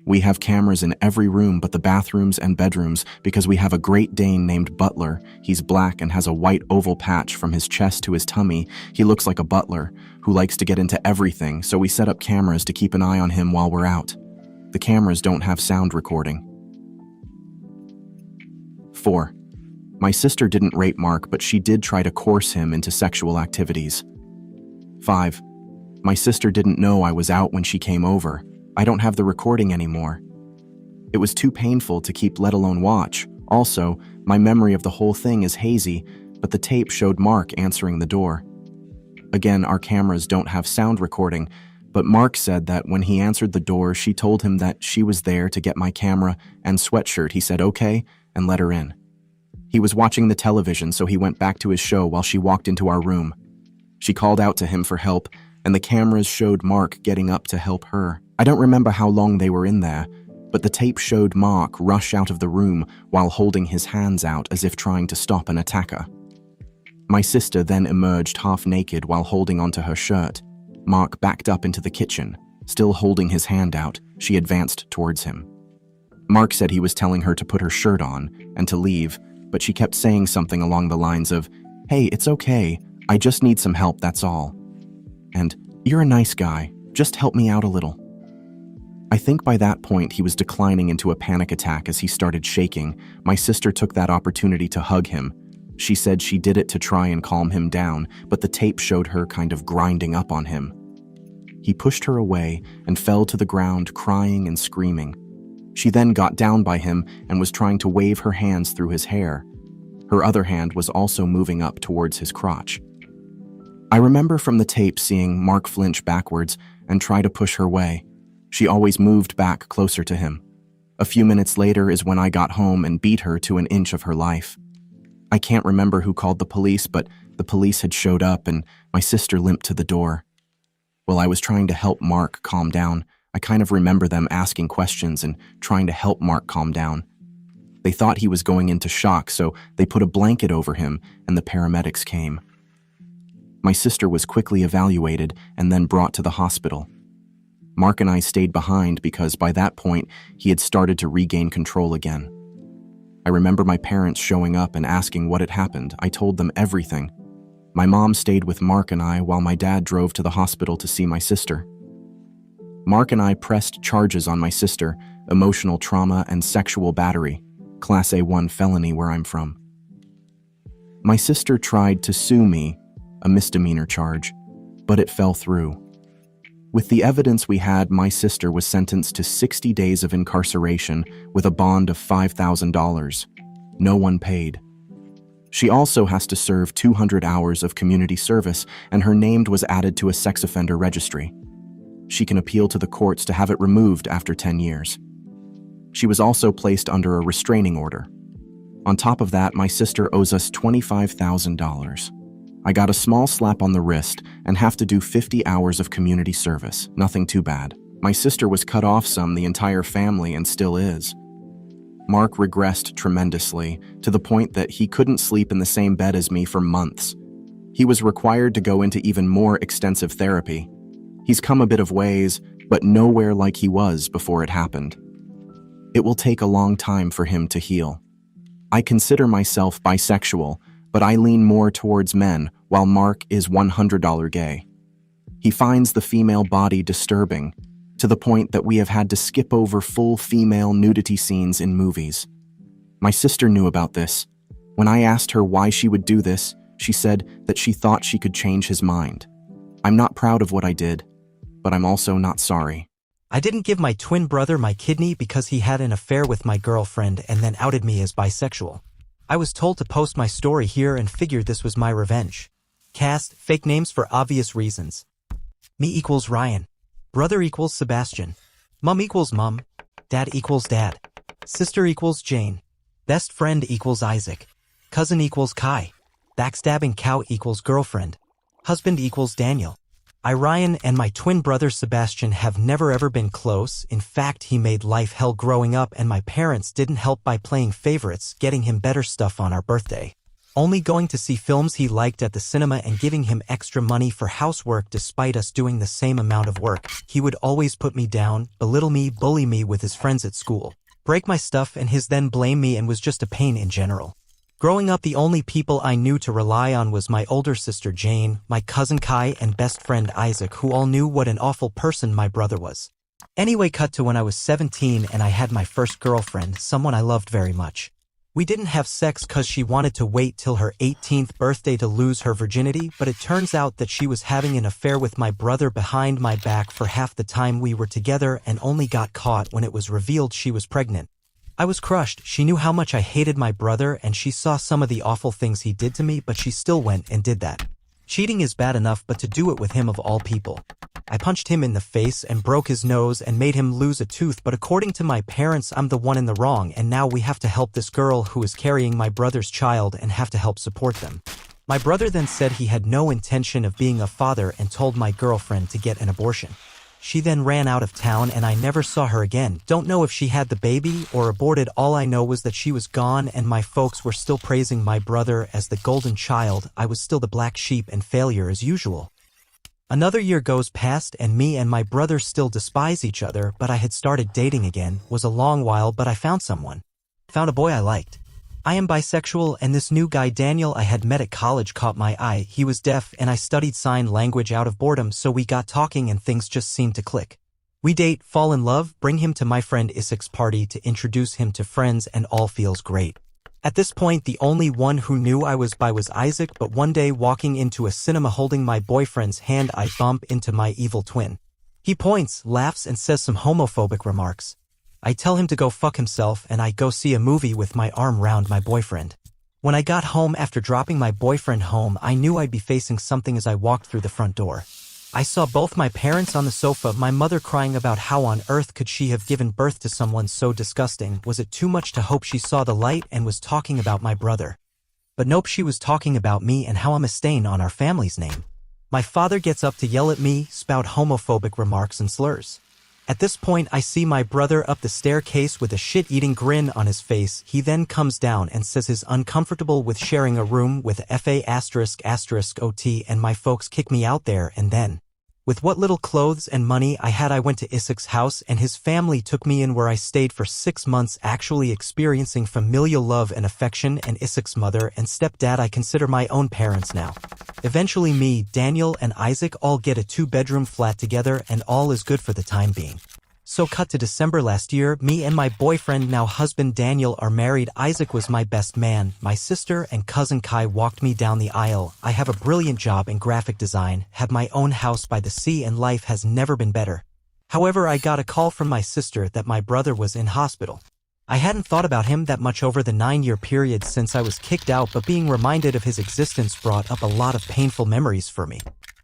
We have cameras in every room but the bathrooms and bedrooms because we have a Great Dane named Butler. He's black and has a white oval patch from his chest to his tummy. He looks like a butler who likes to get into everything, so we set up cameras to keep an eye on him while we're out. The cameras don't have sound recording. 4. My sister didn't rape Mark, but she did try to coerce him into sexual activities. 5. My sister didn't know I was out when she came over. I don't have the recording anymore. It was too painful to keep, let alone watch. Also, my memory of the whole thing is hazy, but the tape showed Mark answering the door. Again, our cameras don't have sound recording, but Mark said that when he answered the door, she told him that she was there to get my camera and sweatshirt. He said okay and let her in. He was watching the television, so he went back to his show while she walked into our room. She called out to him for help, and the cameras showed Mark getting up to help her. I don't remember how long they were in there, but the tape showed Mark rush out of the room while holding his hands out as if trying to stop an attacker. My sister then emerged half naked while holding onto her shirt. Mark backed up into the kitchen. Still holding his hand out, she advanced towards him. Mark said he was telling her to put her shirt on and to leave, but she kept saying something along the lines of, "Hey, it's okay. I just need some help, that's all." And, "You're a nice guy. Just help me out a little." I think by that point he was declining into a panic attack as he started shaking. My sister took that opportunity to hug him. She said she did it to try and calm him down, but the tape showed her kind of grinding up on him. He pushed her away and fell to the ground crying and screaming. She then got down by him and was trying to wave her hands through his hair. Her other hand was also moving up towards his crotch. I remember from the tape seeing Mark flinch backwards and try to push her away. She always moved back closer to him. A few minutes later is when I got home and beat her to an inch of her life. I can't remember who called the police, but the police had showed up and my sister limped to the door. While I was trying to help Mark calm down, I kind of remember them asking questions and trying to help Mark calm down. They thought he was going into shock, so they put a blanket over him and the paramedics came. My sister was quickly evaluated and then brought to the hospital. Mark and I stayed behind because by that point, he had started to regain control again. I remember my parents showing up and asking what had happened. I told them everything. My mom stayed with Mark and I while my dad drove to the hospital to see my sister. Mark and I pressed charges on my sister, emotional trauma and sexual battery, Class A1 felony where I'm from. My sister tried to sue me, a misdemeanor charge, but it fell through. With the evidence we had, my sister was sentenced to 60 days of incarceration with a bond of $5,000. No one paid. She also has to serve 200 hours of community service, and her name was added to a sex offender registry. She can appeal to the courts to have it removed after 10 years. She was also placed under a restraining order. On top of that, my sister owes us $25,000. I got a small slap on the wrist and have to do 50 hours of community service. Nothing too bad. My sister was cut off some, the entire family, and still is. Mark regressed tremendously, to the point that he couldn't sleep in the same bed as me for months. He was required to go into even more extensive therapy. He's come a bit of ways, but nowhere like he was before it happened. It will take a long time for him to heal. I consider myself bisexual, but I lean more towards men, while Mark is $100 gay. He finds the female body disturbing, to the point that we have had to skip over full female nudity scenes in movies. My sister knew about this. When I asked her why she would do this, She said that she thought she could change his mind. I'm not proud of what I did, but I'm also not sorry. I didn't give my twin brother my kidney because he had an affair with my girlfriend and then outed me as bisexual. I was told to post my story here and figured this was my revenge. Cast fake names for obvious reasons. Me equals Ryan. Brother equals Sebastian. Mom equals Mom. Dad equals Dad. Sister equals Jane. Best friend equals Isaac. Cousin equals Kai. Backstabbing cow equals girlfriend. Husband equals Daniel. Ryan and my twin brother Sebastian have never ever been close. In fact, he made life hell growing up and my parents didn't help by playing favorites, getting him better stuff on our birthday. Only going to see films he liked at the cinema and giving him extra money for housework despite us doing the same amount of work. He would always put me down, belittle me, bully me with his friends at school, break my stuff and his then blame me and was just a pain in general. Growing up, the only people I knew to rely on was my older sister Jane, my cousin Kai, and best friend Isaac, who all knew what an awful person my brother was. Anyway, cut to when I was 17 and I had my first girlfriend, someone I loved very much. We didn't have sex cause she wanted to wait till her 18th birthday to lose her virginity, but it turns out that she was having an affair with my brother behind my back for half the time we were together and only got caught when it was revealed she was pregnant. I was crushed. She knew how much I hated my brother and she saw some of the awful things he did to me, but she still went and did that. Cheating is bad enough, but to do it with him of all people. I punched him in the face and broke his nose and made him lose a tooth, but according to my parents, I'm the one in the wrong, and now we have to help this girl who is carrying my brother's child and have to help support them. My brother then said he had no intention of being a father and told my girlfriend to get an abortion. She then ran out of town and I never saw her again. Don't know if she had the baby or aborted. All I know was that she was gone and my folks were still praising my brother as the golden child. I was still the black sheep and failure as usual. Another year goes past and me and my brother still despise each other, but I had started dating again. Was a long while, but I found someone. Found a boy I liked. I am bisexual and this new guy Daniel I had met at college caught my eye. He was deaf and I studied sign language out of boredom, so we got talking and things just seemed to click. We date, fall in love, bring him to my friend Isaac's party to introduce him to friends and all feels great. At this point the only one who knew I was bi was Isaac, but one day walking into a cinema holding my boyfriend's hand I bump into my evil twin. He points, laughs and says some homophobic remarks. I tell him to go fuck himself and I go see a movie with my arm round my boyfriend. When I got home after dropping my boyfriend home, I knew I'd be facing something as I walked through the front door. I saw both my parents on the sofa, my mother crying about how on earth could she have given birth to someone so disgusting. Was it too much to hope she saw the light and was talking about my brother? But nope, she was talking about me and how I'm a stain on our family's name. My father gets up to yell at me, spout homophobic remarks and slurs. At this point I see my brother up the staircase with a shit-eating grin on his face. He then comes down and says he's uncomfortable with sharing a room with FA***OT and my folks kick me out there, and then, with what little clothes and money I had, I went to Isaac's house and his family took me in, where I stayed for 6 months, actually experiencing familial love and affection, and Isaac's mother and stepdad I consider my own parents now. Eventually me, Daniel and Isaac all get a 2-bedroom flat together and all is good for the time being. So cut to December last year, me and my boyfriend, now husband Daniel, are married. Isaac was my best man. My sister and cousin Kai walked me down the aisle. I have a brilliant job in graphic design, have my own house by the sea, and life has never been better. However, I got a call from my sister that my brother was in hospital. I hadn't thought about him that much over the 9-year period since I was kicked out, but being reminded of his existence brought up a lot of painful memories for me.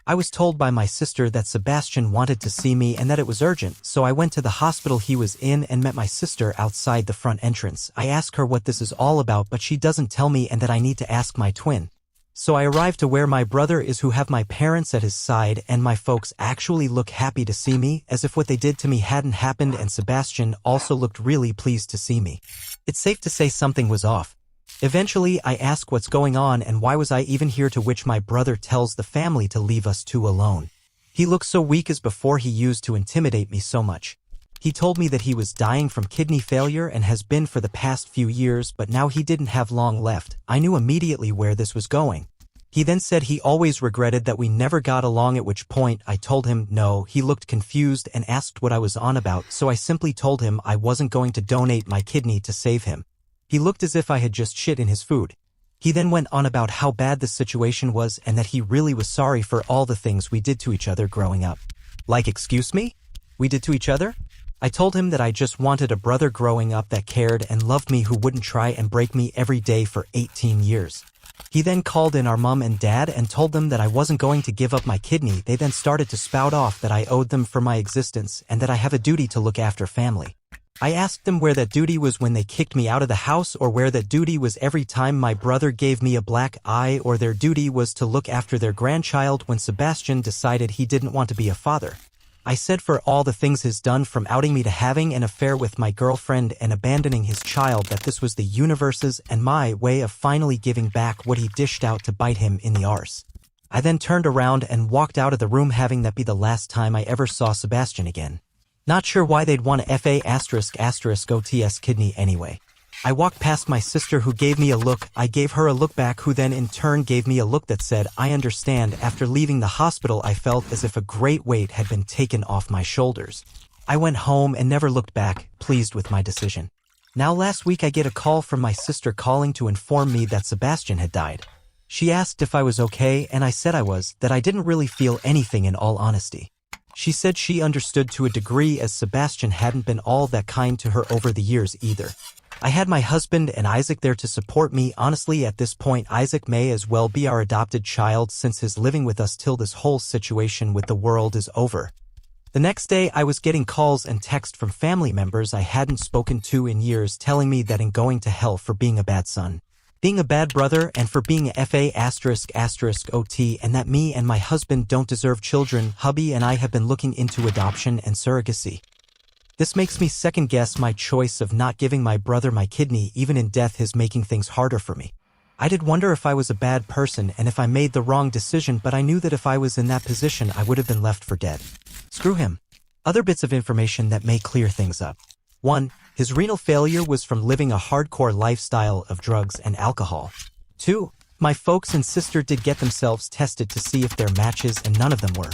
I was told by my sister that Sebastian wanted to see me and that it was urgent, so I went to the hospital he was in and met my sister outside the front entrance. I ask her what this is all about, but she doesn't tell me, and that I need to ask my twin. So I arrive to where my brother is, who have my parents at his side, and my folks actually look happy to see me, as if what they did to me hadn't happened, and Sebastian also looked really pleased to see me. It's safe to say something was off. Eventually, I ask what's going on and why was I even here, to which my brother tells the family to leave us two alone. He looks so weak as before he used to intimidate me so much. He told me that he was dying from kidney failure and has been for the past few years, but now he didn't have long left. I knew immediately where this was going. He then said he always regretted that we never got along, at which point I told him no. He looked confused and asked what I was on about, so I simply told him I wasn't going to donate my kidney to save him. He looked as if I had just shit in his food. He then went on about how bad the situation was and that he really was sorry for all the things we did to each other growing up. Like, excuse me? We did to each other? I told him that I just wanted a brother growing up that cared and loved me, who wouldn't try and break me every day for 18 years. He then called in our mom and dad and told them that I wasn't going to give up my kidney. They then started to spout off that I owed them for my existence and that I have a duty to look after family. I asked them where that duty was when they kicked me out of the house, or where that duty was every time my brother gave me a black eye, or their duty was to look after their grandchild when Sebastian decided he didn't want to be a father. I said for all the things he's done, from outing me to having an affair with my girlfriend and abandoning his child, that this was the universe's and my way of finally giving back what he dished out to bite him in the arse. I then turned around and walked out of the room, having that be the last time I ever saw Sebastian again. Not sure why they'd want a FA***OTS kidney anyway. I walked past my sister, who gave me a look. I gave her a look back, who then in turn gave me a look that said, I understand. After leaving the hospital, I felt as if a great weight had been taken off my shoulders. I went home and never looked back, pleased with my decision. Now last week I get a call from my sister calling to inform me that Sebastian had died. She asked if I was okay, and I said I was, that I didn't really feel anything in all honesty. She said she understood to a degree, as Sebastian hadn't been all that kind to her over the years either. I had my husband and Isaac there to support me. Honestly, at this point, Isaac may as well be our adopted child, since he's living with us till this whole situation with the world is over. The next day, I was getting calls and texts from family members I hadn't spoken to in years, telling me that I'm going to hell for being a bad son, being a bad brother, and for being a FA***OT, and that me and my husband don't deserve children. Hubby and I have been looking into adoption and surrogacy. This makes me second-guess my choice of not giving my brother my kidney. Even in death is making things harder for me. I did wonder if I was a bad person and if I made the wrong decision, but I knew that if I was in that position, I would have been left for dead. Screw him. Other bits of information that may clear things up. 1. His renal failure was from living a hardcore lifestyle of drugs and alcohol. 2. My folks and sister did get themselves tested to see if they're matches, and none of them were.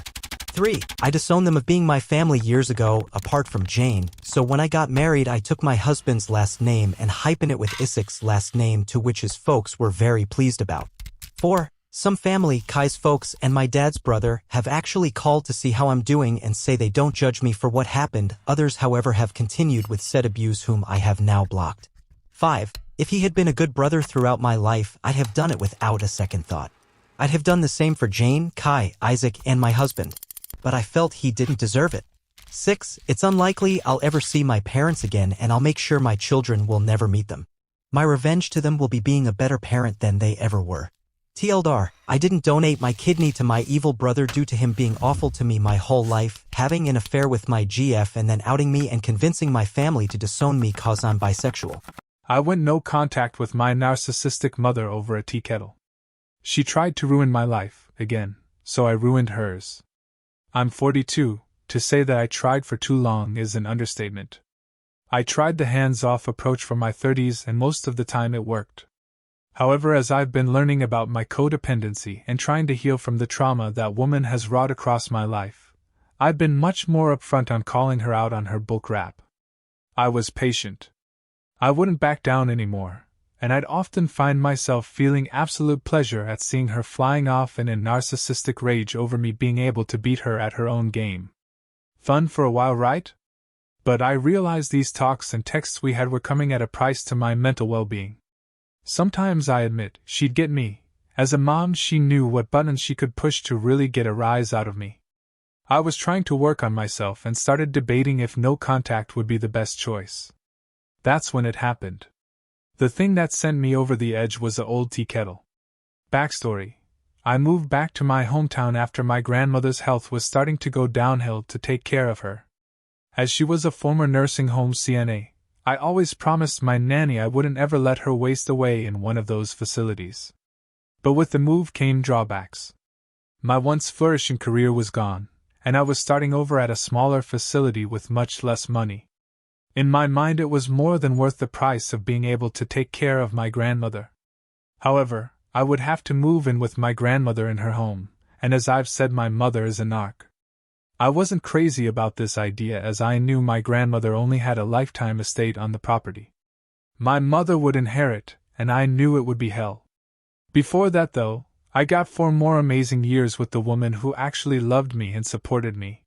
3. I disowned them of being my family years ago, apart from Jane, so when I got married I took my husband's last name and hyphened it with Isaac's last name, to which his folks were very pleased about. 4. Some family, Kai's folks and my dad's brother, have actually called to see how I'm doing and say they don't judge me for what happened. Others, however, have continued with said abuse, whom I have now blocked. 5. If he had been a good brother throughout my life, I'd have done it without a second thought. I'd have done the same for Jane, Kai, Isaac, and my husband. But I felt he didn't deserve it. 6. It's unlikely I'll ever see my parents again, and I'll make sure my children will never meet them. My revenge to them will be being a better parent than they ever were. TLDR, I didn't donate my kidney to my evil brother due to him being awful to me my whole life, having an affair with my GF and then outing me and convincing my family to disown me cause I'm bisexual. I went no contact with my narcissistic mother over a tea kettle. She tried to ruin my life, again, so I ruined hers. I'm 42, to say that I tried for too long is an understatement. I tried the hands-off approach for my 30s and most of the time it worked. However, as I've been learning about my codependency and trying to heal from the trauma that woman has wrought across my life, I've been much more upfront on calling her out on her bullcrap. I was patient. I wouldn't back down anymore, and I'd often find myself feeling absolute pleasure at seeing her flying off in a narcissistic rage over me being able to beat her at her own game. Fun for a while, right? But I realized these talks and texts we had were coming at a price to my mental well-being. Sometimes, I admit, she'd get me. As a mom, she knew what buttons she could push to really get a rise out of me. I was trying to work on myself and started debating if no contact would be the best choice. That's when it happened. The thing that sent me over the edge was the old tea kettle. Backstory: I moved back to my hometown after my grandmother's health was starting to go downhill to take care of her. As she was a former nursing home CNA, I always promised my nanny I wouldn't ever let her waste away in one of those facilities. But with the move came drawbacks. My once flourishing career was gone, and I was starting over at a smaller facility with much less money. In my mind, it was more than worth the price of being able to take care of my grandmother. However, I would have to move in with my grandmother in her home, and as I've said, my mother is a narc. I wasn't crazy about this idea, as I knew my grandmother only had a lifetime estate on the property. My mother would inherit, and I knew it would be hell. Before that, though, I got 4 more amazing years with the woman who actually loved me and supported me,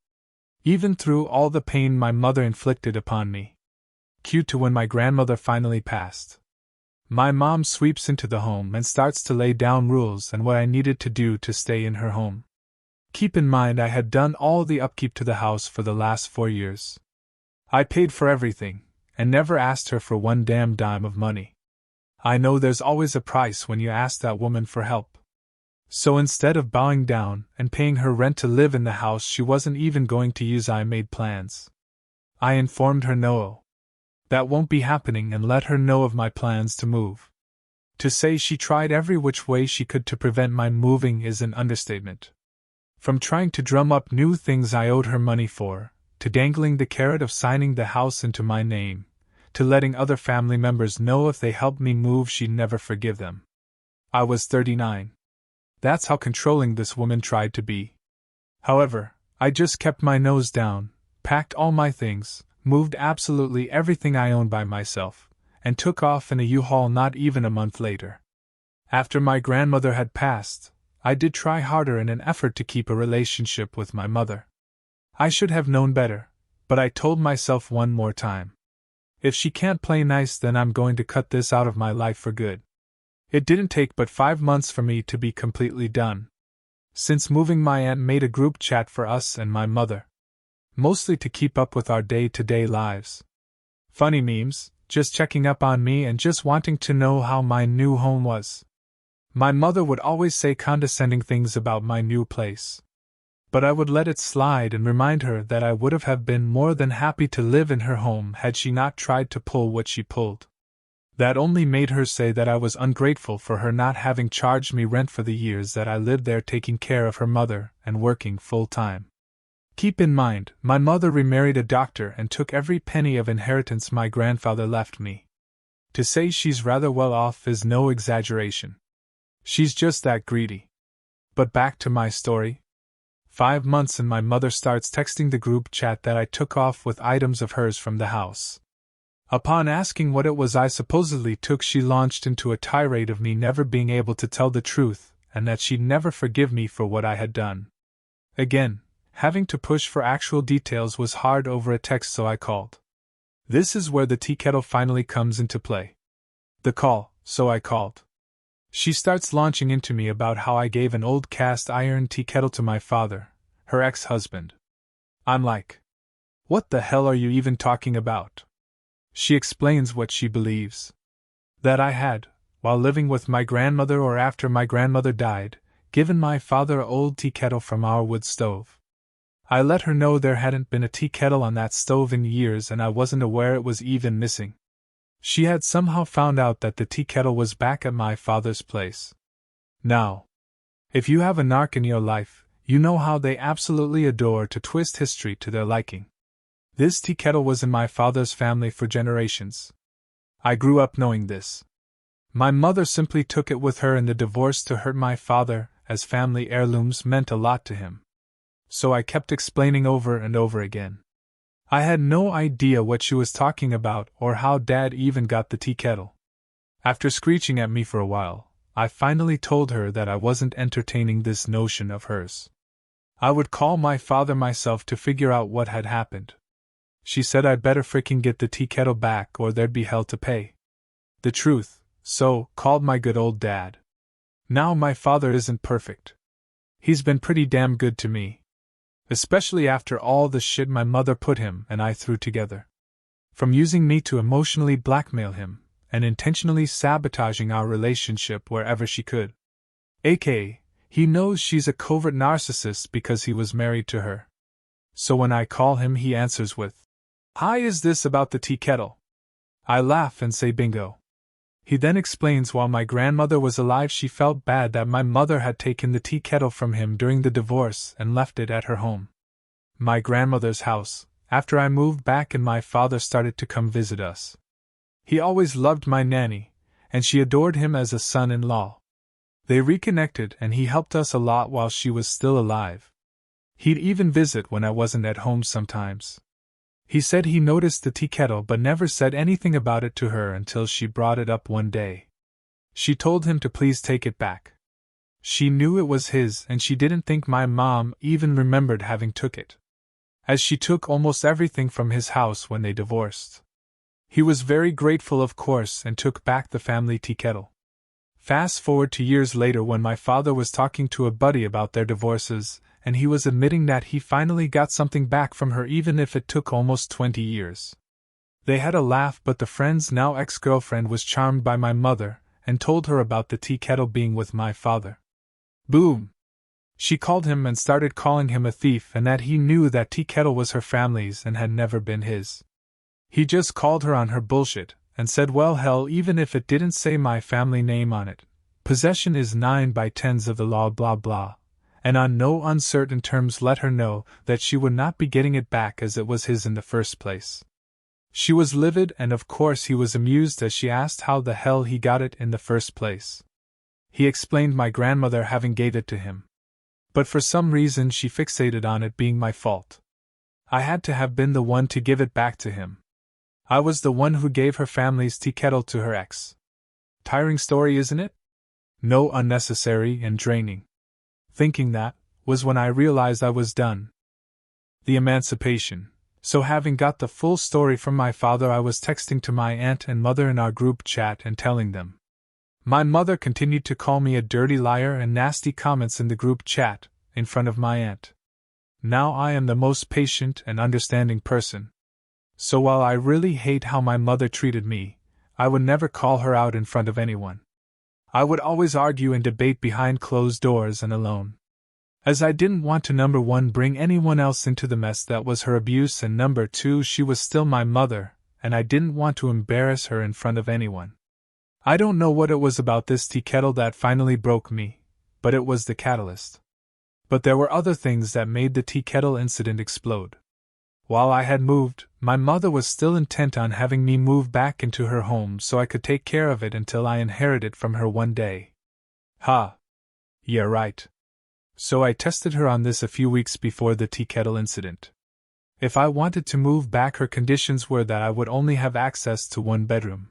even through all the pain my mother inflicted upon me. Cue to when my grandmother finally passed. My mom sweeps into the home and starts to lay down rules and what I needed to do to stay in her home. Keep in mind I had done all the upkeep to the house for the last 4 years. I paid for everything, and never asked her for one damn dime of money. I know there's always a price when you ask that woman for help. So instead of bowing down and paying her rent to live in the house she wasn't even going to use, I made plans. I informed her no. That won't be happening, and let her know of my plans to move. To say she tried every which way she could to prevent my moving is an understatement. From trying to drum up new things I owed her money for, to dangling the carrot of signing the house into my name, to letting other family members know if they helped me move she'd never forgive them. I was 39. That's how controlling this woman tried to be. However, I just kept my nose down, packed all my things, moved absolutely everything I owned by myself, and took off in a U-Haul not even a month later. After my grandmother had passed, I did try harder in an effort to keep a relationship with my mother. I should have known better, but I told myself one more time. If she can't play nice, then I'm going to cut this out of my life for good. It didn't take but 5 months for me to be completely done. Since moving, my aunt made a group chat for us and my mother, mostly to keep up with our day-to-day lives. Funny memes, just checking up on me and just wanting to know how my new home was. My mother would always say condescending things about my new place, but I would let it slide and remind her that I would have been more than happy to live in her home had she not tried to pull what she pulled. That only made her say that I was ungrateful for her not having charged me rent for the years that I lived there taking care of her mother and working full-time. Keep in mind, my mother remarried a doctor and took every penny of inheritance my grandfather left me. To say she's rather well off is no exaggeration. She's just that greedy. But back to my story. 5 months and my mother starts texting the group chat that I took off with items of hers from the house. Upon asking what it was I supposedly took, she launched into a tirade of me never being able to tell the truth and that she'd never forgive me for what I had done. Again, having to push for actual details was hard over a text, so I called. This is where the tea kettle finally comes into play. The call, so I called. She starts launching into me about how I gave an old cast iron tea kettle to my father, her ex-husband. I'm like, what the hell are you even talking about? She explains what she believes. That I had, while living with my grandmother or after my grandmother died, given my father an old tea kettle from our wood stove. I let her know there hadn't been a tea kettle on that stove in years and I wasn't aware it was even missing. She had somehow found out that the tea kettle was back at my father's place. Now, if you have a narc in your life, you know how they absolutely adore to twist history to their liking. This tea kettle was in my father's family for generations. I grew up knowing this. My mother simply took it with her in the divorce to hurt my father, as family heirlooms meant a lot to him. So I kept explaining over and over again. I had no idea what she was talking about or how Dad even got the tea kettle. After screeching at me for a while, I finally told her that I wasn't entertaining this notion of hers. I would call my father myself to figure out what had happened. She said I'd better fricking get the tea kettle back or there'd be hell to pay. The truth, so called my good old dad. Now my father isn't perfect. He's been pretty damn good to me. Especially after all the shit my mother put him and I threw together. From using me to emotionally blackmail him, and intentionally sabotaging our relationship wherever she could. AKA, he knows she's a covert narcissist because he was married to her. So when I call him he answers with, "Hi, is this about the tea kettle?" I laugh and say bingo. He then explains while my grandmother was alive she felt bad that my mother had taken the tea kettle from him during the divorce and left it at her home. My grandmother's house, after I moved back and my father started to come visit us. He always loved my nanny, and she adored him as a son-in-law. They reconnected and he helped us a lot while she was still alive. He'd even visit when I wasn't at home sometimes. He said he noticed the tea kettle but never said anything about it to her until she brought it up one day. She told him to please take it back. She knew it was his, and she didn't think my mom even remembered having took it, as she took almost everything from his house when they divorced. He was very grateful, of course, and took back the family tea kettle. Fast forward to years later when my father was talking to a buddy about their divorces, and he was admitting that he finally got something back from her even if it took almost 20 years. They had a laugh, but the friend's now ex-girlfriend was charmed by my mother and told her about the tea kettle being with my father. Boom! She called him and started calling him a thief and that he knew that tea kettle was her family's and had never been his. He just called her on her bullshit and said, well, hell, even if it didn't say my family name on it, possession is 9 by 10s of the law, blah blah, and on no uncertain terms let her know that she would not be getting it back as it was his in the first place. She was livid, and of course he was amused as she asked how the hell he got it in the first place. He explained my grandmother having gave it to him. But for some reason she fixated on it being my fault. I had to have been the one to give it back to him. I was the one who gave her family's tea kettle to her ex. Tiring story, isn't it? No, unnecessary and draining. Thinking that was when I realized I was done. The emancipation. So having got the full story from my father, I was texting to my aunt and mother in our group chat and telling them. My mother continued to call me a dirty liar and nasty comments in the group chat, in front of my aunt. Now I am the most patient and understanding person. So while I really hate how my mother treated me, I would never call her out in front of anyone. I would always argue and debate behind closed doors and alone. As I didn't want to, number one, bring anyone else into the mess that was her abuse, and number two, she was still my mother, and I didn't want to embarrass her in front of anyone. I don't know what it was about this tea kettle that finally broke me, but it was the catalyst. But there were other things that made the tea kettle incident explode. While I had moved, my mother was still intent on having me move back into her home so I could take care of it until I inherited from her one day. Ha! Yeah, right. So I tested her on this a few weeks before the tea kettle incident. If I wanted to move back, her conditions were that I would only have access to one bedroom.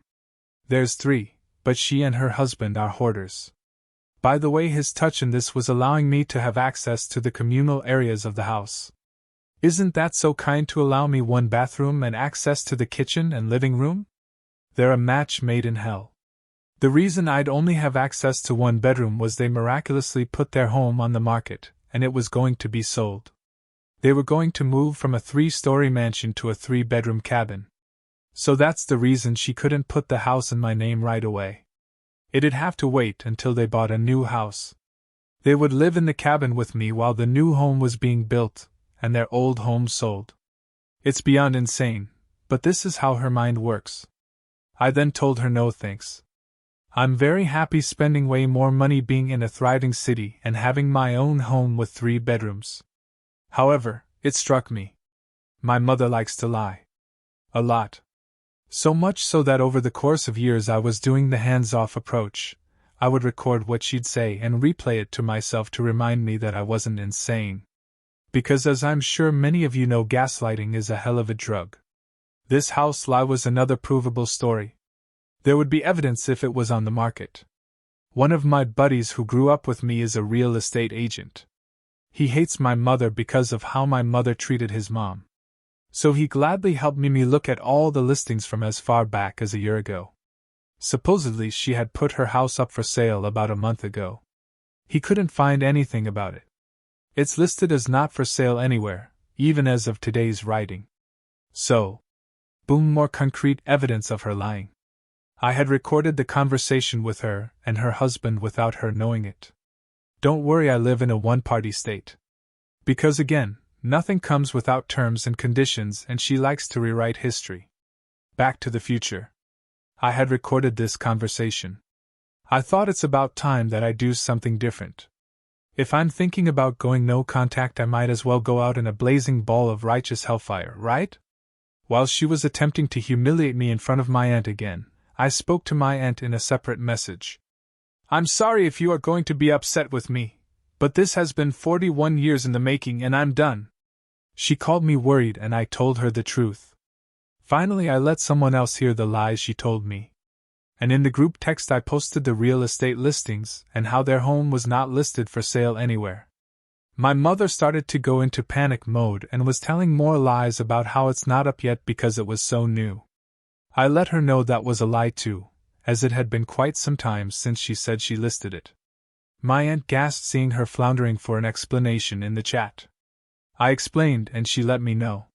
There's 3, but she and her husband are hoarders. By the way, his touch in this was allowing me to have access to the communal areas of the house. Isn't that so kind to allow me one bathroom and access to the kitchen and living room? They're a match made in hell. The reason I'd only have access to one bedroom was they miraculously put their home on the market, and it was going to be sold. They were going to move from a 3-story mansion to a 3-bedroom cabin. So that's the reason she couldn't put the house in my name right away. It'd have to wait until they bought a new house. They would live in the cabin with me while the new home was being built, and their old home sold. It's beyond insane, but this is how her mind works. I then told her no thanks. I'm very happy spending way more money being in a thriving city and having my own home with 3 bedrooms. However, it struck me. My mother likes to lie. A lot. So much so that over the course of years I was doing the hands-off approach. I would record what she'd say and replay it to myself to remind me that I wasn't insane. Because as I'm sure many of you know, gaslighting is a hell of a drug. This house lie was another provable story. There would be evidence if it was on the market. One of my buddies who grew up with me is a real estate agent. He hates my mother because of how my mother treated his mom. So he gladly helped me look at all the listings from as far back as a year ago. Supposedly she had put her house up for sale about a month ago. He couldn't find anything about it. It's listed as not for sale anywhere, even as of today's writing. So, boom, more concrete evidence of her lying. I had recorded the conversation with her and her husband without her knowing it. Don't worry, I live in a one-party state. Because again, nothing comes without terms and conditions, and she likes to rewrite history. Back to the Future. I had recorded this conversation. I thought it's about time that I do something different. If I'm thinking about going no contact, I might as well go out in a blazing ball of righteous hellfire, right? While she was attempting to humiliate me in front of my aunt again, I spoke to my aunt in a separate message. I'm sorry if you are going to be upset with me, but this has been 41 years in the making and I'm done. She called me worried and I told her the truth. Finally, I let someone else hear the lies she told me. And in the group text I posted the real estate listings and how their home was not listed for sale anywhere. My mother started to go into panic mode and was telling more lies about how it's not up yet because it was so new. I let her know that was a lie too, as it had been quite some time since she said she listed it. My aunt gasped seeing her floundering for an explanation in the chat. I explained and she let me know.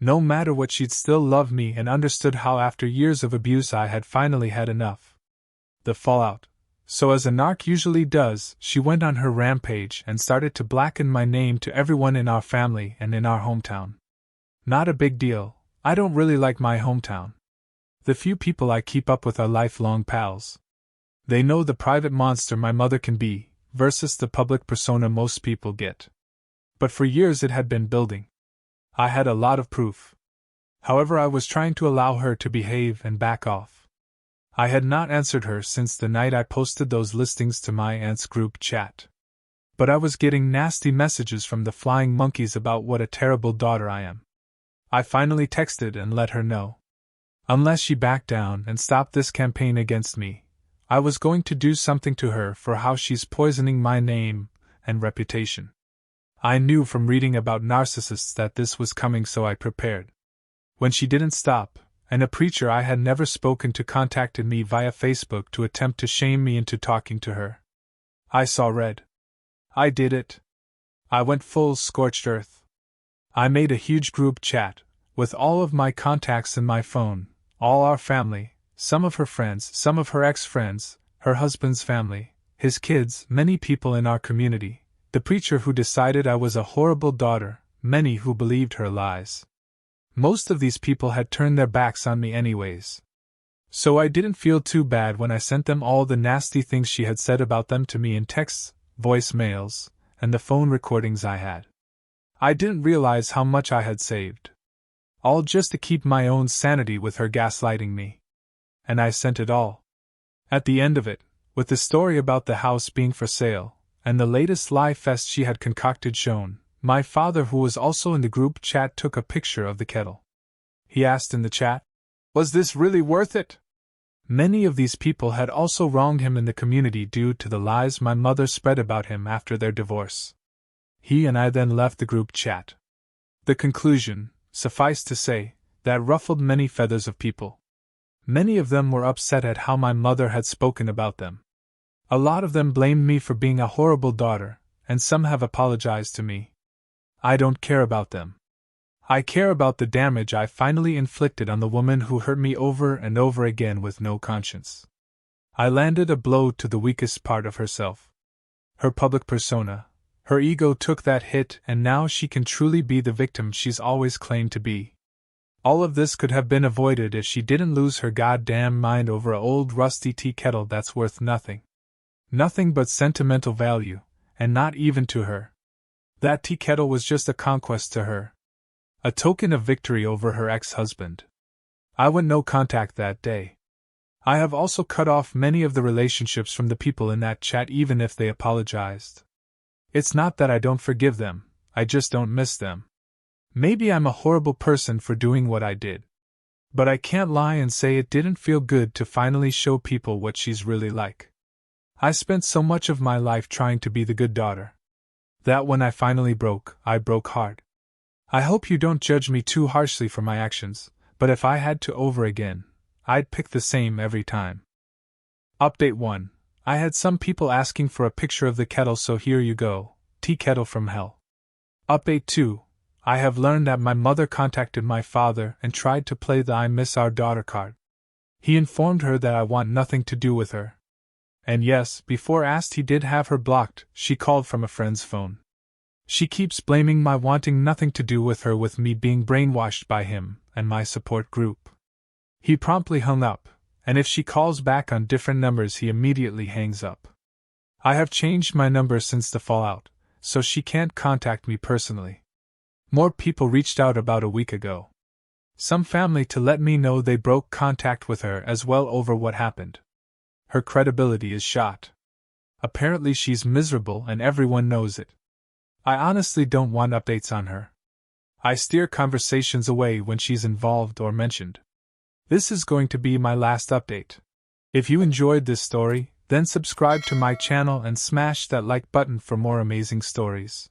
No matter what, she'd still love me and understood how after years of abuse I had finally had enough. The fallout. So as a narc usually does, she went on her rampage and started to blacken my name to everyone in our family and in our hometown. Not a big deal, I don't really like my hometown. The few people I keep up with are lifelong pals. They know the private monster my mother can be, versus the public persona most people get. But for years it had been building. I had a lot of proof. However, I was trying to allow her to behave and back off. I had not answered her since the night I posted those listings to my aunt's group chat. But I was getting nasty messages from the flying monkeys about what a terrible daughter I am. I finally texted and let her know. Unless she backed down and stopped this campaign against me, I was going to do something to her for how she's poisoning my name and reputation. I knew from reading about narcissists that this was coming, so I prepared. When she didn't stop, and a preacher I had never spoken to contacted me via Facebook to attempt to shame me into talking to her, I saw red. I did it. I went full scorched earth. I made a huge group chat, with all of my contacts in my phone, all our family, some of her friends, some of her ex-friends, her husband's family, his kids, many people in our community, the preacher who decided I was a horrible daughter, many who believed her lies. Most of these people had turned their backs on me anyways. So I didn't feel too bad when I sent them all the nasty things she had said about them to me in texts, voicemails, and the phone recordings I had. I didn't realize how much I had saved. All just to keep my own sanity with her gaslighting me. And I sent it all. At the end of it, with the story about the house being for sale, and the latest lie fest she had concocted shown, my father, who was also in the group chat, took a picture of the kettle. He asked in the chat, "Was this really worth it?" Many of these people had also wronged him in the community due to the lies my mother spread about him after their divorce. He and I then left the group chat. The conclusion, suffice to say, that ruffled many feathers of people. Many of them were upset at how my mother had spoken about them. A lot of them blamed me for being a horrible daughter, and some have apologized to me. I don't care about them. I care about the damage I finally inflicted on the woman who hurt me over and over again with no conscience. I landed a blow to the weakest part of herself. Her public persona. Her ego took that hit, and now she can truly be the victim she's always claimed to be. All of this could have been avoided if she didn't lose her goddamn mind over an old rusty tea kettle that's worth nothing. Nothing but sentimental value, and not even to her. That tea kettle was just a conquest to her. A token of victory over her ex-husband. I went no contact that day. I have also cut off many of the relationships from the people in that chat, even if they apologized. It's not that I don't forgive them, I just don't miss them. Maybe I'm a horrible person for doing what I did. But I can't lie and say it didn't feel good to finally show people what she's really like. I spent so much of my life trying to be the good daughter, that when I finally broke, I broke hard. I hope you don't judge me too harshly for my actions, but if I had to over again, I'd pick the same every time. Update 1. I had some people asking for a picture of the kettle, so here you go, tea kettle from hell. Update 2. I have learned that my mother contacted my father and tried to play the I miss our daughter card. He informed her that I want nothing to do with her. And yes, before asked, he did have her blocked. She called from a friend's phone. She keeps blaming my wanting nothing to do with her with me being brainwashed by him and my support group. He promptly hung up, and if she calls back on different numbers he immediately hangs up. I have changed my number since the fallout, so she can't contact me personally. More people reached out about a week ago. Some family to let me know they broke contact with her as well over what happened. Her credibility is shot. Apparently she's miserable and everyone knows it. I honestly don't want updates on her. I steer conversations away when she's involved or mentioned. This is going to be my last update. If you enjoyed this story, then subscribe to my channel and smash that like button for more amazing stories.